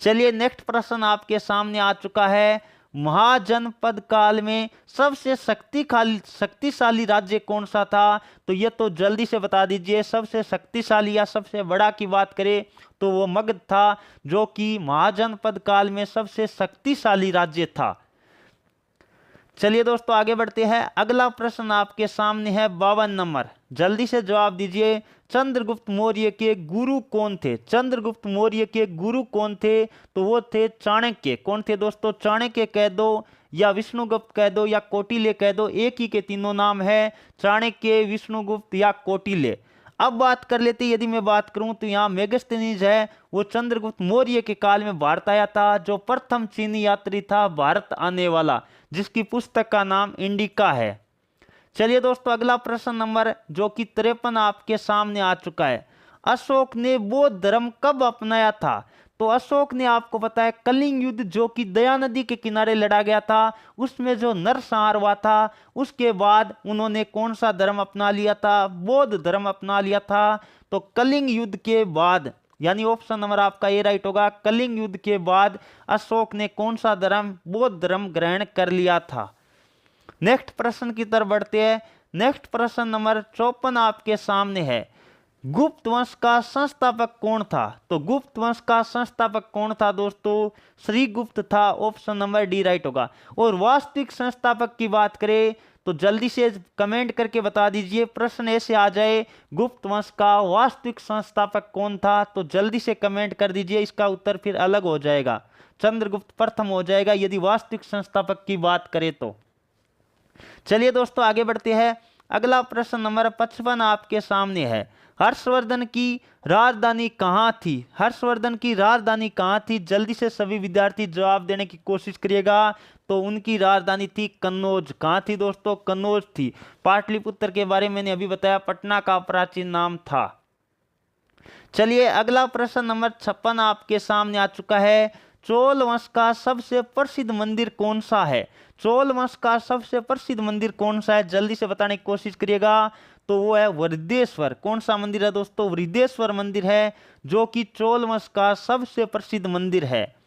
चलिए नेक्स्ट प्रश्न आपके सामने आ चुका है। महाजनपद काल में सबसे शक्तिशाली राज्य कौन सा था? तो ये तो जल्दी से बता दीजिए। सबसे शक्तिशाली या सबसे बड़ा की बात करें तो वो मगध था, जो कि महाजनपद काल में सबसे शक्तिशाली राज्य था। चलिए दोस्तों आगे बढ़ते हैं। अगला प्रश्न आपके सामने है 52 नंबर। जल्दी से जवाब दीजिए। चंद्रगुप्त मौर्य के गुरु कौन थे? चंद्रगुप्त मौर्य के गुरु कौन थे? तो वो थे चाणक्य। कौन थे दोस्तों? चाणक्य कह दो या विष्णुगुप्त कह दो या कौटिल्य कह दो, एक ही के तीनों नाम है, चाणक्य, विष्णुगुप्त या कौटिल्य। अब बात कर लेते हैं। यदि मैं बात करूं तो यहाँ मेगस्थनीज है, वो चंद्रगुप्त मौर्य के काल में भारत आया था, जो प्रथम चीनी यात्री था भारत आने वाला, जिसकी पुस्तक का नाम इंडिका है। चलिए दोस्तों अगला प्रश्न नंबर जो कि 53 आपके सामने आ चुका है। अशोक ने बौद्ध धर्म कब अपनाया था? तो अशोक ने आपको पता है कलिंग युद्ध जो कि दया नदी के किनारे लड़ा गया था, उसमें जो नरसंहार हुआ था, उसके बाद उन्होंने कौन सा धर्म अपना लिया था? बौद्ध धर्म अपना लिया था। तो कलिंग युद्ध के बाद यानी ऑप्शन नंबर आपका ए राइट होगा। कलिंग युद्ध के बाद अशोक ने कौन सा धर्म, बौद्ध धर्म ग्रहण कर लिया था। नेक्स्ट प्रश्न की तरफ बढ़ते हैं। नेक्स्ट प्रश्न नंबर 54 आपके सामने है। गुप्त वंश का संस्थापक कौन था? तो गुप्त वंश का संस्थापक कौन था दोस्तों? श्री गुप्त था। ऑप्शन नंबर डी राइट होगा। और वास्तविक संस्थापक की बात करें तो जल्दी से कमेंट करके बता दीजिए। प्रश्न ऐसे आ जाए गुप्त वंश का वास्तविक संस्थापक कौन था, तो जल्दी से कमेंट कर दीजिए। इसका उत्तर फिर अलग हो जाएगा, चंद्रगुप्त प्रथम हो जाएगा यदि वास्तविक संस्थापक की बात करें तो। चलिए दोस्तों आगे बढ़ते हैं। अगला प्रश्न नंबर 55 आपके सामने है। हर्षवर्धन की राजधानी कहाँ थी? हर्षवर्धन की राजधानी कहाँ थी? जल्दी से सभी विद्यार्थी जवाब देने की कोशिश करिएगा। तो उनकी राजधानी थी कन्नौज। कहाँ थी दोस्तों? कन्नौज थी। पाटलिपुत्र के बारे में मैंने अभी बताया, पटना का प्राचीन नाम था। चलिए अगला प्रश्न नंबर 56 आपके सामने आ चुका है। चोल वंश का सबसे प्रसिद्ध मंदिर कौन सा है? चोल वंश का सबसे प्रसिद्ध मंदिर कौन सा है? जल्दी से बताने की कोशिश करिएगा। तो वो है वृद्धेश्वर। कौन सा मंदिर है दोस्तों? वृद्धेश्वर मंदिर है, जो कि चोल वंश का सबसे प्रसिद्ध मंदिर है।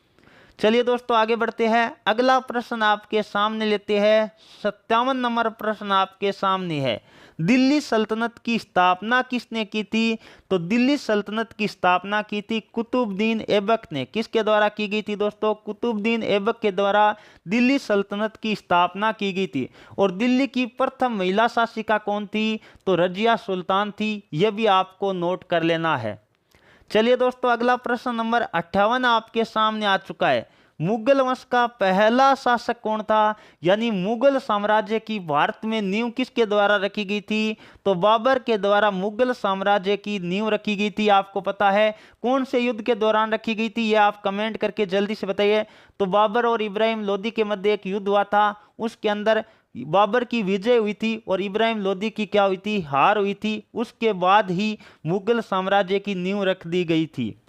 चलिए दोस्तों आगे बढ़ते हैं। अगला प्रश्न आपके सामने लेते हैं। 57 नंबर प्रश्न आपके सामने है। दिल्ली सल्तनत की स्थापना किसने की थी? तो दिल्ली सल्तनत की स्थापना की थी कुतुबुद्दीन ऐबक ने। किसके द्वारा की गई थी दोस्तों? कुतुबुद्दीन ऐबक के द्वारा दिल्ली सल्तनत की स्थापना की गई थी। और दिल्ली की प्रथम महिला शासिका कौन थी? तो रजिया सुल्तान थी। यह भी आपको नोट कर लेना है। चलिए दोस्तों अगला प्रश्न नंबर 58 आपके सामने आ चुका है। मुगल वंश का पहला शासक कौन था? यानी मुगल साम्राज्य की भारत में नींव किसके द्वारा रखी गई थी? तो बाबर के द्वारा मुगल साम्राज्य की नींव रखी गई थी। आपको पता है कौन से युद्ध के दौरान रखी गई थी? यह आप कमेंट करके जल्दी से बताइए। तो बाबर और इब्राहिम लोदी के मध्य एक युद्ध हुआ था, उसके अंदर बाबर की विजय हुई थी और इब्राहिम लोदी की क्या हुई थी? हार हुई थी। उसके बाद ही मुगल साम्राज्य की नींव रख दी गई थी।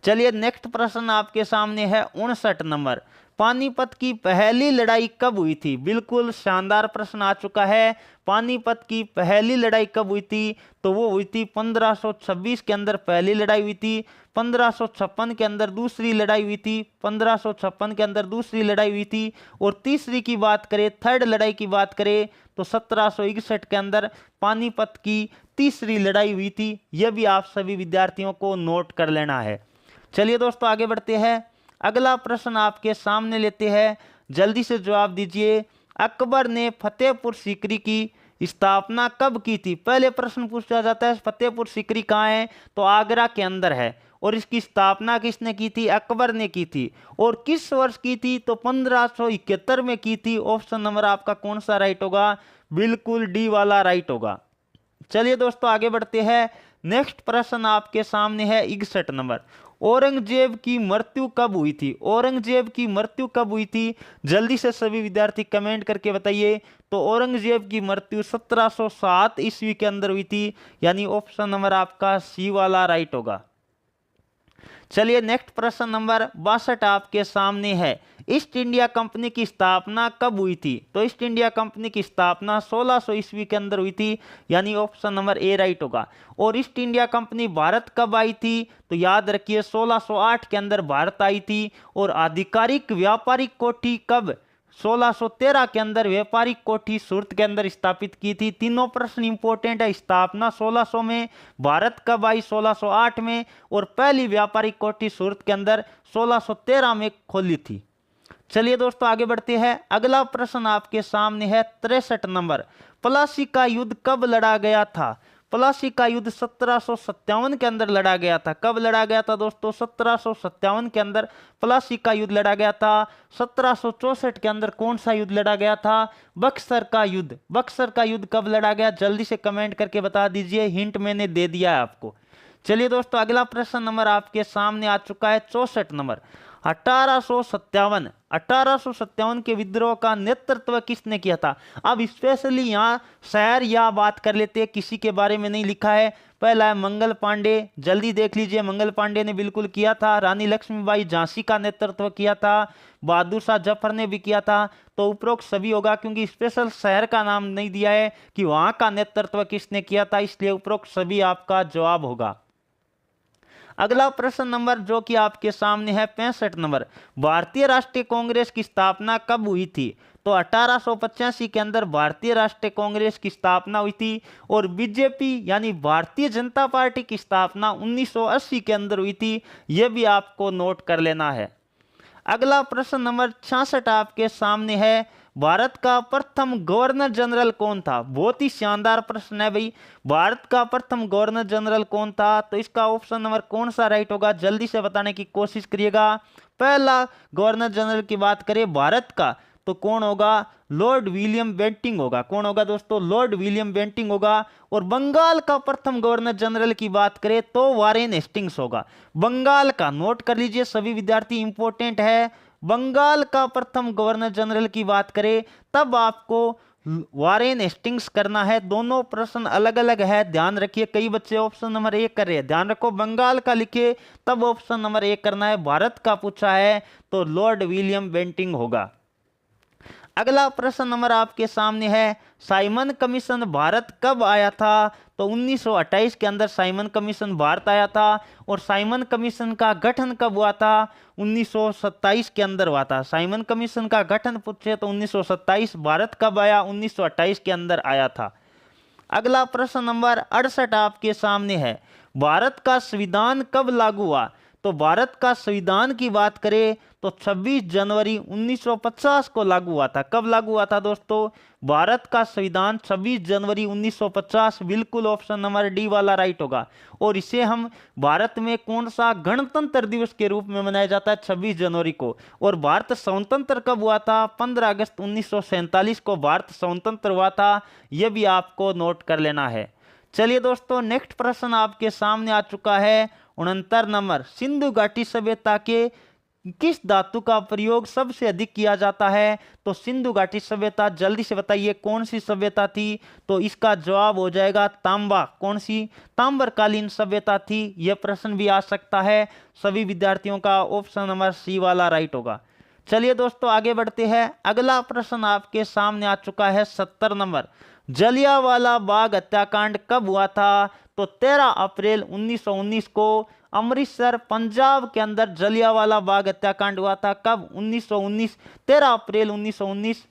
चलिए नेक्स्ट प्रश्न आपके सामने है 59 नंबर। पानीपत की पहली लड़ाई कब हुई थी? बिल्कुल शानदार प्रश्न आ चुका है। पानीपत की पहली लड़ाई कब हुई थी? तो वो हुई थी 1526 के अंदर पहली लड़ाई हुई थी। 1556 के अंदर दूसरी लड़ाई हुई थी। 1556 के अंदर दूसरी लड़ाई हुई थी। और तीसरी की बात करें, थर्ड लड़ाई की बात करें, तो 1761 के अंदर पानीपत की तीसरी लड़ाई हुई थी। यह भी आप सभी विद्यार्थियों को नोट कर लेना है। चलिए दोस्तों आगे बढ़ते हैं। अगला प्रश्न आपके सामने लेते हैं, जल्दी से जवाब दीजिए। अकबर ने फतेहपुर सीकरी की स्थापना कब की थी? पहले प्रश्न पूछा जाता है फतेहपुर सीकरी कहाँ है? तो आगरा के अंदर है। और इसकी स्थापना किसने की थी? अकबर ने की थी। और किस वर्ष की थी? तो 1571 में की थी। ऑप्शन नंबर आपका कौन सा राइट होगा? बिल्कुल डी वाला राइट होगा। चलिए दोस्तों आगे बढ़ते हैं। नेक्स्ट प्रश्न आपके सामने है 61 नंबर। औरंगजेब की मृत्यु कब हुई थी? औरंगजेब की मृत्यु कब हुई थी? जल्दी से सभी विद्यार्थी कमेंट करके बताइए। तो औरंगजेब की मृत्यु 1707 ईस्वी के अंदर हुई थी। यानी ऑप्शन नंबर आपका सी वाला राइट होगा। चलिए नेक्स्ट प्रश्न नंबर 62 आपके सामने है। ईस्ट इंडिया कंपनी की स्थापना कब हुई थी? तो ईस्ट इंडिया कंपनी की स्थापना 1600 ईस्वी के अंदर हुई थी। यानी ऑप्शन नंबर ए राइट होगा। और ईस्ट इंडिया कंपनी भारत कब आई थी? तो याद रखिए 1608 के अंदर भारत आई थी। और आधिकारिक व्यापारिक कोठी कब? 1613 के अंदर व्यापारिक कोठी सूरत के अंदर स्थापित की थी। तीनों प्रश्न इंपॉर्टेंट है। स्थापना 1600 में, भारत कब आई? 1608 में। और पहली व्यापारिक कोठी सूरत के अंदर 1613 में खोली थी। चलिए दोस्तों आगे बढ़ते हैं। अगला प्रश्न आपके सामने है 63 नंबर। प्लासी का युद्ध कब लड़ा गया था? प्लासी का युद्ध 1757 के अंदर लड़ा गया था। कब लड़ा गया था दोस्तों? 1757 के अंदर प्लासी का युद्ध लड़ा गया था। 1764 के अंदर कौन सा युद्ध लड़ा गया था? बक्सर का युद्ध। बक्सर का युद्ध कब लड़ा गया? जल्दी से कमेंट करके बता दीजिए, हिंट मैंने दे दिया है आपको। चलिए दोस्तों अगला प्रश्न नंबर आपके सामने आ चुका है 64 नंबर। 1857 के विद्रोह का नेतृत्व किसने किया था? अब स्पेशली यहाँ शहर या बात कर लेते हैं, किसी के बारे में नहीं लिखा है। पहला है मंगल पांडे। जल्दी देख लीजिए, मंगल पांडे ने बिल्कुल किया था। रानी लक्ष्मीबाई झांसी का नेतृत्व किया था। बहादुर शाह जफर ने भी किया था। तो उपरोक्त सभी होगा, क्योंकि स्पेशल शहर का नाम नहीं दिया है कि वहां का नेतृत्व किसने किया था, इसलिए उपरोक्त सभी आपका जवाब होगा। अगला प्रश्न नंबर जो कि आपके सामने है 65 नंबर, भारतीय राष्ट्रीय कांग्रेस की स्थापना कब हुई थी? तो 1885 के अंदर भारतीय राष्ट्रीय कांग्रेस की स्थापना हुई थी और बीजेपी यानी भारतीय जनता पार्टी की स्थापना 1980 के अंदर हुई थी। यह भी आपको नोट कर लेना है। अगला प्रश्न नंबर 66 आपके सामने है, भारत का प्रथम गवर्नर जनरल कौन था? बहुत ही शानदार प्रश्न है भाई। भारत का प्रथम गवर्नर जनरल कौन था? तो इसका ऑप्शन नंबर कौन सा राइट होगा, जल्दी से बताने की कोशिश करिएगा। पहला गवर्नर जनरल की बात करें भारत का तो कौन होगा? लॉर्ड विलियम बेंटिंग होगा। कौन होगा दोस्तों? लॉर्ड विलियम बेंटिंग होगा। और बंगाल का प्रथम गवर्नर जनरल की बात करें तो वारेन हेस्टिंग्स होगा। बंगाल का नोट कर लीजिए सभी विद्यार्थी, इंपॉर्टेंट है। बंगाल का प्रथम गवर्नर जनरल की बात करें तब आपको वारेन हेस्टिंग्स करना है। दोनों प्रश्न अलग अलग है, ध्यान रखिए। कई बच्चे ऑप्शन नंबर 1 कर रहे हैं, ध्यान रखो। बंगाल का लिखे तब ऑप्शन नंबर 1 करना है। भारत का पूछा है तो लॉर्ड विलियम बेंटिंग होगा। अगला प्रश्न नंबर आपके सामने है, साइमन कमीशन भारत कब आया था? तो 1928 के अंदर साइमन कमीशन भारत आया था। और साइमन कमीशन का गठन कब हुआ था? 1927 के अंदर हुआ था। साइमन कमीशन का गठन पूछे तो 1927, भारत कब आया? 1928 के अंदर आया था। अगला प्रश्न नंबर 68 आपके सामने है, भारत का संविधान कब लागू हुआ? तो भारत का संविधान की बात करें तो 26 जनवरी 1950 को लागू हुआ था। कब लागू हुआ था दोस्तों? भारत का संविधान 26 जनवरी 1950, बिल्कुल ऑप्शन नंबर डी वाला राइट होगा। और इसे हम भारत में कौन सा गणतंत्र दिवस के रूप में मनाया जाता है? 26 जनवरी को। और भारत स्वतंत्र कब हुआ था? 15 अगस्त 1947 को भारत स्वतंत्र हुआ था। यह भी आपको नोट कर लेना है। चलिए दोस्तों, नेक्स्ट प्रश्न आपके सामने आ चुका है 69 नंबर, सिंधु घाटी सभ्यता के किस धातु का प्रयोग सबसे अधिक किया जाता है? तो सिंधु घाटी सभ्यता, जल्दी से बताइए कौन सी सभ्यता थी? तो इसका जवाब हो जाएगा तांबा। कौन सी? तांबरकालीन सभ्यता थी। यह प्रश्न भी आ सकता है सभी विद्यार्थियों का, ऑप्शन नंबर सी वाला राइट होगा। चलिए दोस्तों आगे बढ़ते हैं। अगला प्रश्न आपके सामने आ चुका है 70 नंबर, जलियांवाला बाग हत्याकांड कब हुआ था? तो 13 अप्रैल 1919 को अमृतसर पंजाब के अंदर जलियांवाला बाग हत्याकांड हुआ था। कब? 1919, 13 अप्रैल 1919।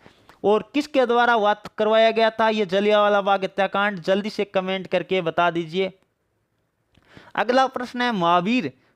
और किसके द्वारा हुआ करवाया गया था ये जलियांवाला बाग हत्याकांड? जल्दी से कमेंट करके बता दीजिए। अगला प्रश्न है,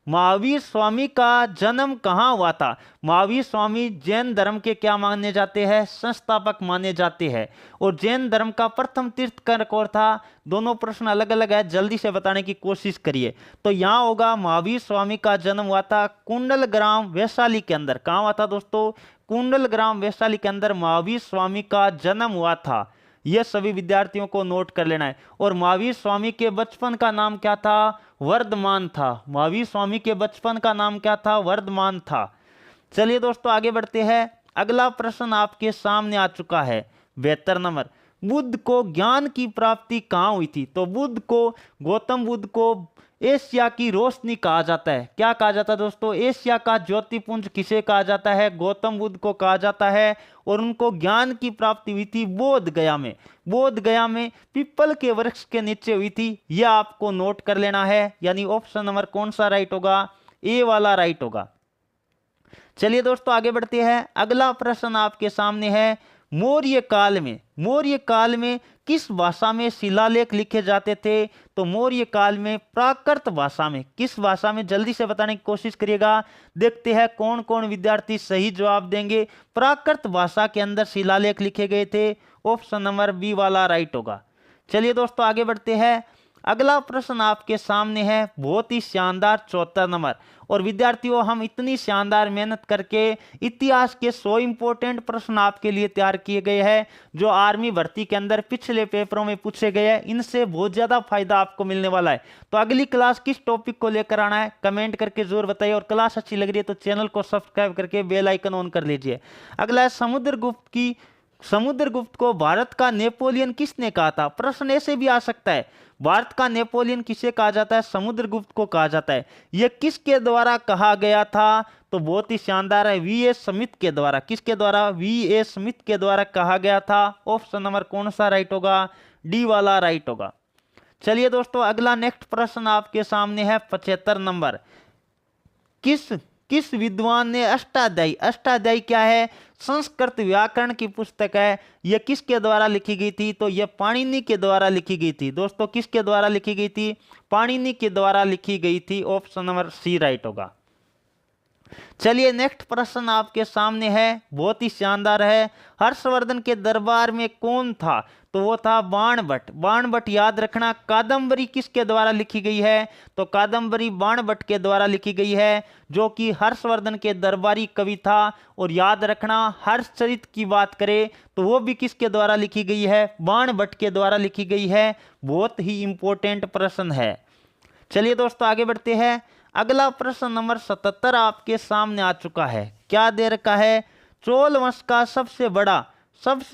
महावीर स्वामी का जन्म कहाँ हुआ था? महावीर स्वामी जैन धर्म के क्या माने जाते हैं? संस्थापक माने जाते हैं। और जैन धर्म का प्रथम तीर्थंकर कौन था? दोनों प्रश्न अलग अलग है, जल्दी से बताने की कोशिश करिए। तो यहाँ होगा महावीर स्वामी का जन्म हुआ था कुंडल ग्राम वैशाली के अंदर। कहाँ हुआ था दोस्तों? कुंडल ग्राम वैशाली के अंदर महावीर स्वामी का जन्म हुआ था। यह सभी विद्यार्थियों को नोट कर लेना है। और महावीर स्वामी के बचपन का नाम क्या था? वर्धमान था। महावीर स्वामी के बचपन का नाम क्या था? वर्धमान था। चलिए दोस्तों आगे बढ़ते हैं। अगला प्रश्न आपके सामने आ चुका है 72 नंबर, बुद्ध को ज्ञान की प्राप्ति कहाँ हुई थी? तो बुद्ध को, गौतम बुद्ध को एशिया की रोशनी कहा जाता है। क्या कहा जाता है दोस्तों? एशिया का ज्योतिपुंज किसे कहा जाता है? गौतम बुद्ध को कहा जाता है। और उनको ज्ञान की प्राप्ति हुई थी बोध गया में। बोध गया में पीपल के वृक्ष के नीचे हुई थी। यह आपको नोट कर लेना है। यानी ऑप्शन नंबर कौन सा राइट होगा? ए वाला राइट होगा। चलिए दोस्तों आगे बढ़ते हैं। अगला प्रश्न आपके सामने है, मौर्य काल में किस भाषा में शिलालेख लिखे जाते थे? तो मौर्य काल में प्राकृत भाषा में। किस भाषा में? जल्दी से बताने की कोशिश करिएगा। देखते हैं कौन कौन विद्यार्थी सही जवाब देंगे। प्राकृत भाषा के अंदर शिलालेख लिखे गए थे। ऑप्शन नंबर बी वाला राइट होगा। चलिए दोस्तों आगे बढ़ते हैं। अगला प्रश्न आपके सामने है बहुत ही शानदार 74 नंबर। और विद्यार्थियों, हम इतनी शानदार मेहनत करके इतिहास के 100 इंपॉर्टेंट प्रश्न आपके लिए तैयार किए गए हैं जो आर्मी भर्ती के अंदर पिछले पेपरों में पूछे गए हैं। इनसे बहुत ज़्यादा फायदा आपको मिलने वाला है। तो अगली क्लास किस टॉपिक को लेकर आना है कमेंट करके जरूर बताइए। और क्लास अच्छी लग रही है तो चैनल को सब्सक्राइब करके बेल आइकन ऑन कर लीजिए। अगला है समुद्रगुप्त को भारत का नेपोलियन किसने कहा था? प्रश्न ऐसे भी आ सकता है, भारत का नेपोलियन किसे कहा जाता है? समुद्रगुप्त को कहा जाता है। यह किसके द्वारा कहा गया था? तो बहुत ही शानदार है, वी ए स्मिथ के द्वारा। किसके द्वारा? वी ए स्मिथ के द्वारा कहा गया था। ऑप्शन नंबर कौन सा राइट होगा? डी वाला राइट होगा। चलिए दोस्तों, अगला नेक्स्ट प्रश्न आपके सामने है 75 नंबर। किस किस विद्वान ने अष्टाध्यायी, अष्टाध्यायी क्या है? संस्कृत व्याकरण की पुस्तक है। यह किसके द्वारा लिखी गई थी? तो यह पाणिनि के द्वारा लिखी गई थी। दोस्तों किसके द्वारा लिखी गई थी? पाणिनि के द्वारा लिखी गई थी। ऑप्शन नंबर सी राइट होगा। चलिए नेक्स्ट प्रश्न आपके सामने है, बहुत ही शानदार है। हर्षवर्धन के दरबार में कौन था? तो वो था बाणभट्ट। बाणभट्ट याद रखना। कादंबरी किसके द्वारा लिखी गई है? तो कादंबरी बाणभट्ट के द्वारा लिखी गई है, जो कि हर्षवर्धन के दरबारी कवि था। और याद रखना, हर्षचरित की बात करें तो वो भी किसके द्वारा लिखी गई है? बाणभट्ट के द्वारा लिखी गई है। बहुत ही इंपॉर्टेंट प्रश्न है। चलिए दोस्तों आगे बढ़ते हैं। अगला प्रश्न नंबर 77 आपके सामने आ चुका है। क्या दे रखा है? चोल वंश का सबसे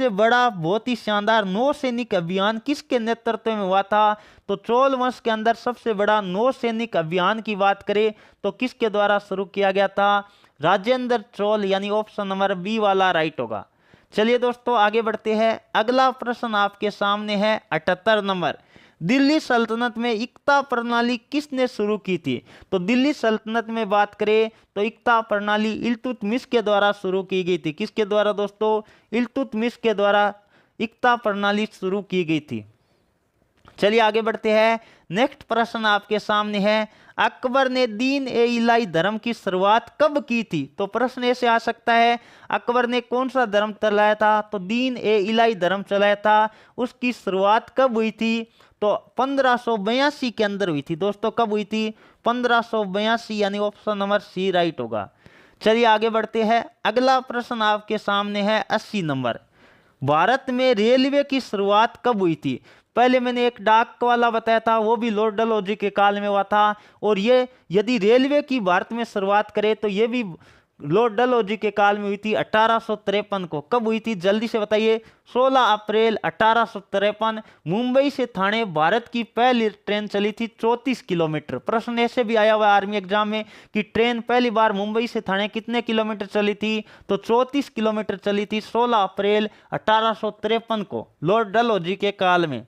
बड़ा बहुत ही शानदार नौ सैनिक अभियान किसके नेतृत्व में हुआ था? तो चोल वंश के अंदर सबसे बड़ा नौ सैनिक अभियान की बात करें तो किसके द्वारा शुरू किया गया था? राजेंद्र चोल, यानी ऑप्शन नंबर बी वाला राइट होगा। चलिए दोस्तों आगे बढ़ते हैं। अगला प्रश्न आपके सामने है 78 नंबर। दिल्ली सल्तनत में इक्ता प्रणाली किसने शुरू की थी? तो दिल्ली सल्तनत में बात करें तो इक्ता प्रणाली इल्तुतमिश के द्वारा शुरू की गई थी। किसके द्वारा दोस्तों? इल्तुतमिश के द्वारा इक्ता प्रणाली शुरू की गई थी। चलिए आगे बढ़ते हैं। नेक्स्ट प्रश्न आपके सामने है, अकबर ने दीन ए इलाही धर्म की शुरुआत कब की थी? तो प्रश्न ऐसे आ सकता है, अकबर ने कौन सा धर्म चलाया था? तो दीन ए इलाही धर्म चलाया था। उसकी शुरुआत कब हुई थी? तो 1582 के अंदर हुई थी। दोस्तों कब हुई थी? 1582, यानी ऑप्शन नंबर सी राइट होगा। चलिए आगे बढ़ते हैं। अगला प्रश्न आपके सामने है 80 नंबर। भारत में रेलवे की शुरुआत कब हुई थी? पहले मैंने एक डाक वाला बताया था, वो भी लॉर्ड डलहौजी के काल में हुआ था। और ये यदि रेलवे की भारत में शुरुआत करें तो ये भी लॉर्ड डलहौजी के काल में हुई थी 1853 को। कब हुई थी जल्दी से बताइए? 16 अप्रैल 1853। मुंबई से थाने भारत की पहली ट्रेन चली थी 34 किलोमीटर। प्रश्न ऐसे भी आया हुआ आर्मी एग्जाम में कि ट्रेन पहली बार मुंबई से थाने कितने किलोमीटर चली थी? तो 34 किलोमीटर चली थी 16 अप्रैल 1853 को, लॉर्ड डलहौजी के काल में।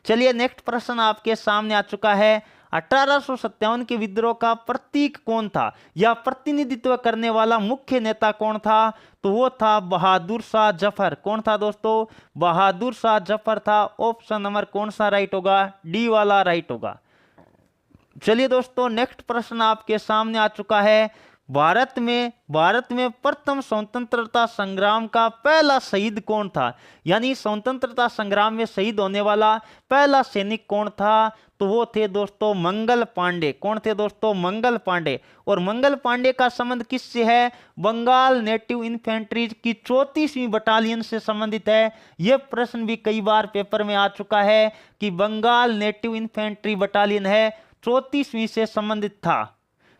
चलिए नेक्स्ट प्रश्न आपके सामने आ चुका है। 1857 के विद्रोह का प्रतीक कौन था, या प्रतिनिधित्व करने वाला मुख्य नेता कौन था? तो वो था बहादुर शाह जफर। कौन था दोस्तों? बहादुर शाह जफर था। ऑप्शन नंबर कौन सा राइट होगा? डी वाला राइट होगा। चलिए दोस्तों नेक्स्ट प्रश्न आपके सामने आ चुका है। भारत में प्रथम स्वतंत्रता संग्राम का पहला शहीद कौन था? यानी स्वतंत्रता संग्राम में शहीद होने वाला पहला सैनिक कौन था? तो वो थे दोस्तों मंगल पांडे। कौन थे दोस्तों? मंगल पांडे। और मंगल पांडे का संबंध किससे है? बंगाल नेटिव इन्फेंट्रीज की 34वीं बटालियन से संबंधित है। यह प्रश्न भी कई बार पेपर में आ चुका है कि बंगाल नेटिव इन्फेंट्री बटालियन है, 34वीं से संबंधित था।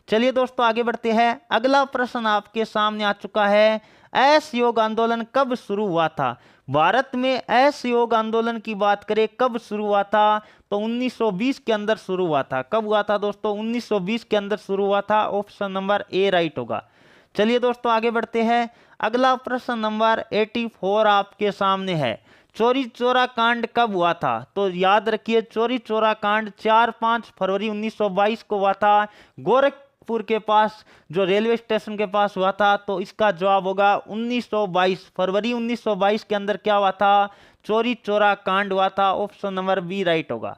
चलिए दोस्तों आगे बढ़ते हैं। अगला प्रश्न आपके सामने आ चुका है, असहयोग आंदोलन कब शुरू हुआ था? भारत में असहयोग आंदोलन की बात करें कब शुरू हुआ था? तो 1920 के अंदर शुरू हुआ था। कब हुआ था दोस्तों? 1920 के अंदर शुरू हुआ था। ऑप्शन नंबर ए राइट होगा। चलिए दोस्तों आगे बढ़ते हैं। अगला प्रश्न नंबर 84 आपके सामने है। चौरी चौरा कांड कब हुआ था? तो याद रखिए, चौरी चौरा कांड 4-5 फरवरी 1922 को हुआ था, गोरखपुर के पास जो रेलवे स्टेशन के पास हुआ था। तो इसका जवाब होगा 1922। फरवरी 1922 के अंदर क्या हुआ था? चौरी चौरा कांड हुआ था। ऑप्शन नंबर बी राइट होगा।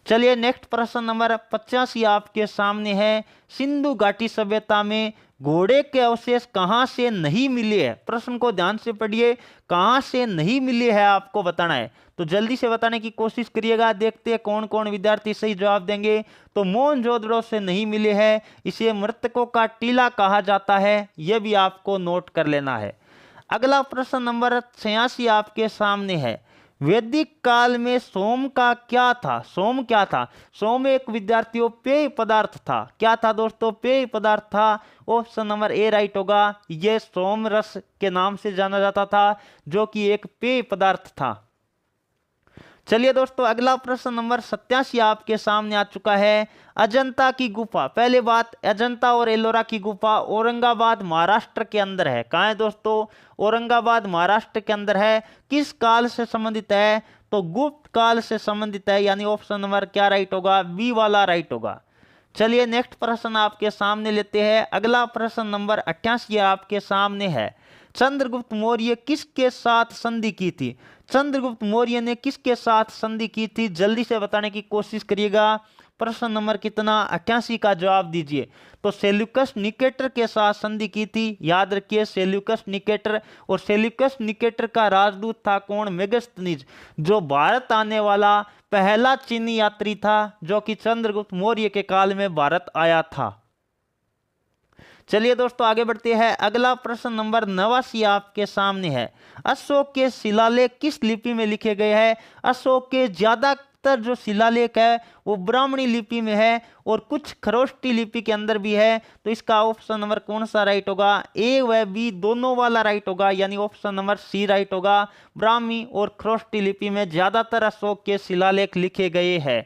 चलिए नेक्स्ट प्रश्न नंबर 85 आपके सामने है। सिंधु घाटी सभ्यता में घोड़े के अवशेष कहां से नहीं मिले हैं? प्रश्न को ध्यान से पढ़िए, कहां से नहीं मिले हैं आपको बताना है। तो जल्दी से बताने की कोशिश करिएगा, देखते हैं कौन कौन विद्यार्थी सही जवाब देंगे। तो मोहनजोदड़ो से नहीं मिले हैं, इसे मृतकों का टीला कहा जाता है, यह भी आपको नोट कर लेना है। अगला प्रश्न नंबर 86 आपके सामने है। वैदिक काल में सोम का क्या था? सोम क्या था? सोम एक विद्यार्थियों पेय पदार्थ था। क्या था दोस्तों? पेय पदार्थ था। ऑप्शन नंबर ए राइट होगा। यह सोम रस के नाम से जाना जाता था, जो कि एक पेय पदार्थ था। चलिए दोस्तों अगला प्रश्न नंबर 87 आपके सामने आ चुका है। अजंता की गुफा, पहले बात, अजंता और एलोरा की गुफा औरंगाबाद महाराष्ट्र के अंदर है। कहाँ है दोस्तों? औरंगाबाद महाराष्ट्र के अंदर है। किस काल से संबंधित है? तो गुप्त काल से संबंधित है, यानी ऑप्शन नंबर क्या राइट होगा, बी वाला राइट होगा। चलिए नेक्स्ट प्रश्न आपके सामने लेते हैं। अगला प्रश्न नंबर 88 आपके सामने है। चंद्रगुप्त मौर्य किसके साथ संधि की थी? चंद्रगुप्त मौर्य ने किसके साथ संधि की थी? जल्दी से बताने की कोशिश करिएगा। प्रश्न नंबर कितना, 88 का जवाब दीजिए। तो सेल्यूकस निकेटर के साथ संधि की थी, याद रखिए सेल्यूकस निकेटर। और सेल्यूकस निकेटर का राजदूत था कौन, मेगस्थनीज, जो भारत आने वाला पहला चीनी यात्री था जो कि चंद्रगुप्त मौर्य के काल में भारत आया था। चलिए दोस्तों आगे बढ़ते हैं। अगला प्रश्न नंबर 89 आपके सामने है। अशोक के शिलालेख किस लिपि में लिखे गए हैं? अशोक के ज्यादातर जो शिलालेख है वो ब्राह्मणी लिपि में है और कुछ खरोष्टी लिपि के अंदर भी है। तो इसका ऑप्शन नंबर कौन सा राइट होगा, ए व बी दोनों वाला राइट होगा, यानी ऑप्शन नंबर सी राइट होगा। ब्राह्मी और खरोष्टी लिपि में ज्यादातर अशोक के शिलालेख लिखे गए हैं।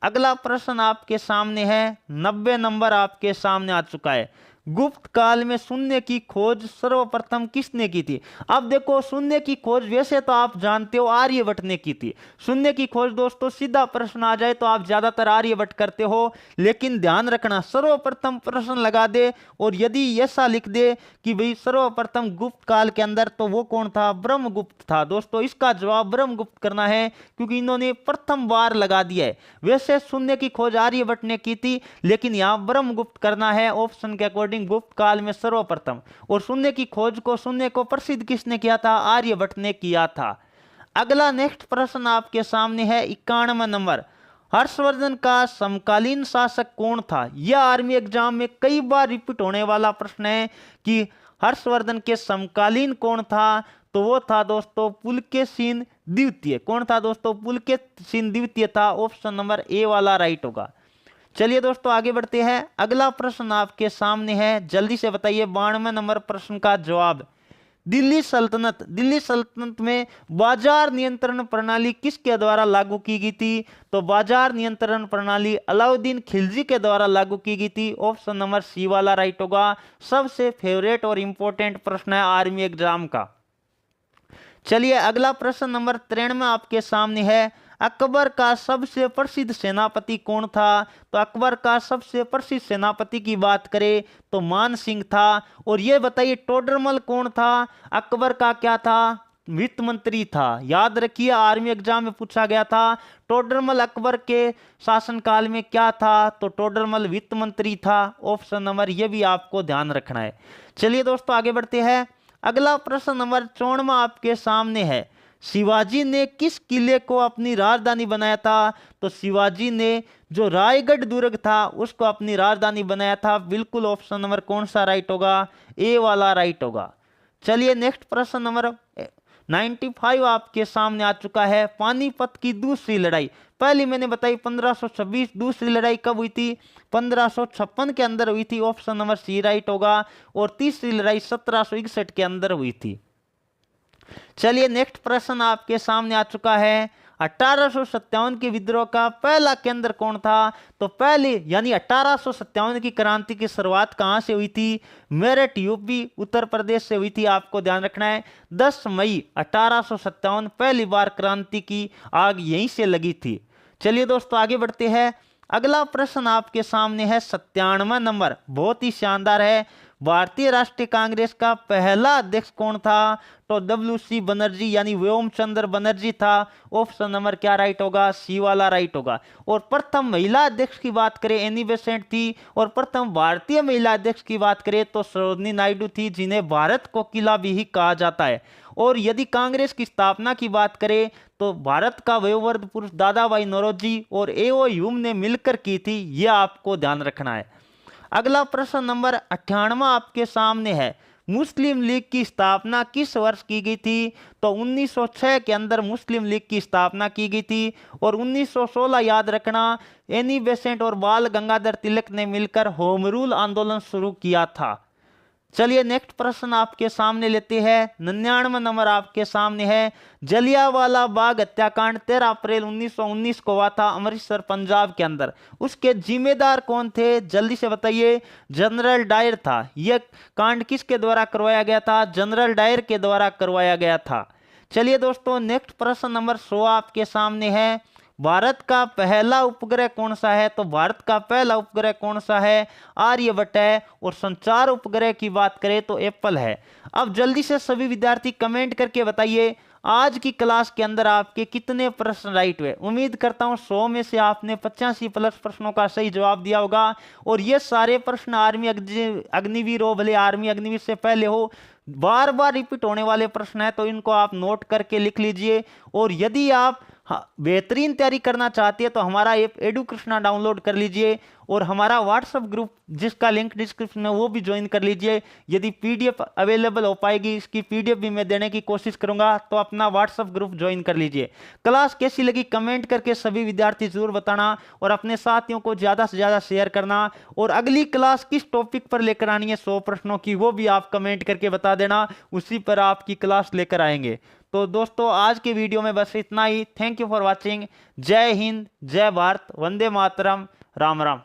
अगला प्रश्न आपके सामने है, 90 नंबर आपके सामने आ चुका है। गुप्त काल में शून्य की खोज सर्वप्रथम किसने की थी? अब देखो शून्य की खोज वैसे तो आप जानते हो आर्यभट्ट ने की थी। शून्य की खोज दोस्तों सीधा प्रश्न आ जाए तो आप ज्यादातर आर्यभट्ट करते हो, लेकिन ध्यान रखना सर्वप्रथम प्रश्न लगा दे और यदि ऐसा लिख दे कि भाई सर्वप्रथम गुप्त काल के अंदर, तो वो कौन था, ब्रह्मगुप्त था। दोस्तों इसका जवाब ब्रह्मगुप्त करना है क्योंकि इन्होंने प्रथम बार लगा दिया है। वैसे शून्य की खोज आर्यभट्ट ने की थी, लेकिन यहाँ ब्रह्मगुप्त करना है ऑप्शन के अकॉर्डिंग गुप्त काल में सर्वप्रथम। और शून्य की खोज को, शून्य को प्रसिद्ध किसने किया था, आर्यभट्ट ने किया था। अगला नेक्स्ट प्रश्न आपके सामने है 91 नंबर। हर्षवर्धन का समकालीन शासक कौन था? यह आर्मी एग्जाम में कई बार रिपीट होने वाला प्रश्न है कि हर्षवर्धन के समकालीन कौन था। तो वो था दोस्तों पुलकेशिन द्वितीय। कौन था दोस्तों, पुलकेशिन द्वितीय था। ऑप्शन नंबर ए वाला राइट होगा। चलिए दोस्तों आगे बढ़ते हैं। अगला प्रश्न आपके सामने है, जल्दी से बताइए 92 नंबर प्रश्न का जवाब। दिल्ली सल्तनत में बाजार नियंत्रण प्रणाली किसके द्वारा लागू की गई थी? तो बाजार नियंत्रण प्रणाली अलाउद्दीन खिलजी के द्वारा लागू की गई थी। ऑप्शन नंबर सी वाला राइट होगा। सबसे फेवरेट और इंपॉर्टेंट प्रश्न है आर्मी एग्जाम का। चलिए अगला प्रश्न नंबर 93 आपके सामने है। अकबर का सबसे प्रसिद्ध सेनापति कौन था? तो अकबर का सबसे प्रसिद्ध सेनापति की बात करें तो मान सिंह था। और ये बताइए टोडरमल कौन था? अकबर का क्या था, वित्त मंत्री था। याद रखिए आर्मी एग्जाम में पूछा गया था टोडरमल अकबर के शासनकाल में क्या था, तो टोडरमल वित्त मंत्री था। ऑप्शन नंबर ये भी आपको ध्यान रखना है। चलिए दोस्तों आगे बढ़ते हैं। अगला प्रश्न नंबर 54 आपके सामने है। शिवाजी ने किस किले को अपनी राजधानी बनाया था? तो शिवाजी ने जो रायगढ़ दुर्ग था उसको अपनी राजधानी बनाया था। बिल्कुल ऑप्शन नंबर कौन सा राइट होगा, ए वाला राइट होगा। चलिए नेक्स्ट प्रश्न नंबर 95 आपके सामने आ चुका है। पानीपत की दूसरी लड़ाई, पहली मैंने बताई 1526, दूसरी लड़ाई कब हुई थी, 1556 के अंदर हुई थी। ऑप्शन नंबर सी राइट होगा। और तीसरी लड़ाई 1761 के अंदर हुई थी। चलिए नेक्स्ट प्रश्न आपके सामने आ चुका है। 1857 के विद्रोह का पहला केंद्र कौन था? तो पहले यानी 1857 की क्रांति की शुरुआत कहां से हुई थी? मेरठ यूपी उत्तर प्रदेश से हुई थी। आपको ध्यान रखना है 10 मई 1857 पहली बार क्रांति की आग यहीं से लगी थी। चलिए दोस्तों आगे बढ़ते हैं। अगला प्रश्न आपके सामने है 97 नंबर, बहुत ही शानदार है। भारतीय राष्ट्रीय कांग्रेस का पहला अध्यक्ष कौन था? तो WC बनर्जी यानी व्योम चंद्र बनर्जी था। ऑप्शन नंबर क्या राइट होगा, सी वाला राइट होगा। और प्रथम महिला अध्यक्ष की बात करें एनी बेसेंट थी। और प्रथम भारतीय महिला अध्यक्ष की बात करें तो सरोजिनी नायडू थी, जिन्हें भारत कोकिला भी कहा जाता है। और यदि कांग्रेस की स्थापना की बात करें तो भारत का वयोवृद्ध पुरुष दादा भाई नौरोजी और A.O. ह्यूम ने मिलकर की थी। यह आपको ध्यान रखना है। अगला प्रश्न नंबर 98 आपके सामने है। मुस्लिम लीग की स्थापना किस वर्ष की गई थी? तो 1906 के अंदर मुस्लिम लीग की स्थापना की गई थी। और 1916 याद रखना, एनी बेसेंट और बाल गंगाधर तिलक ने मिलकर होम रूल आंदोलन शुरू किया था। चलिए नेक्स्ट प्रश्न आपके सामने लेते हैं। 99 नंबर आपके सामने है। जलियांवाला बाग हत्याकांड 13 अप्रैल 1919 को हुआ था अमृतसर पंजाब के अंदर। उसके जिम्मेदार कौन थे, जल्दी से बताइए। जनरल डायर था। यह कांड किसके द्वारा करवाया गया था? जनरल डायर के द्वारा करवाया गया था। चलिए दोस्तों, नेक्स्ट प्रश्न नंबर 100 आपके सामने है। भारत का पहला उपग्रह कौन सा है? तो भारत का पहला उपग्रह कौन सा है? आर्यभट्ट है। और संचार उपग्रह की बात करें तो एप्पल है। अब जल्दी से सभी विद्यार्थी कमेंट करके बताइए आज की क्लास के अंदर आपके कितने प्रश्न राइट हुए। उम्मीद करता हूं 100 में से आपने 85 प्लस प्रश्नों का सही जवाब दिया होगा। और ये सारे प्रश्न आर्मी अग्निवीर हो, भले आर्मी अग्निवीर से पहले हो, बार बार रिपीट होने वाले प्रश्न है, तो इनको आप नोट करके लिख लीजिए। और यदि आप बेहतरीन तैयारी करना चाहते हैं तो हमारा ऐप एडुकृष्णा डाउनलोड कर लीजिए और हमारा व्हाट्सएप ग्रुप जिसका लिंक डिस्क्रिप्शन में वो भी ज्वाइन कर लीजिए। यदि पीडीएफ अवेलेबल हो पाएगी, इसकी पीडीएफ भी मैं देने की कोशिश करूंगा, तो अपना व्हाट्सएप ग्रुप ज्वाइन कर लीजिए। क्लास कैसी लगी कमेंट करके सभी विद्यार्थी जरूर बताना और अपने साथियों को ज़्यादा से ज़्यादा शेयर करना। और अगली क्लास किस टॉपिक पर लेकर आनी है 100 प्रश्नों की, वो भी आप कमेंट करके बता देना, उसी पर आपकी क्लास लेकर आएंगे। तो दोस्तों आज के वीडियो में बस इतना ही। Thank you for watching. जय हिंद, जय भारत, वंदे मातरम, राम राम।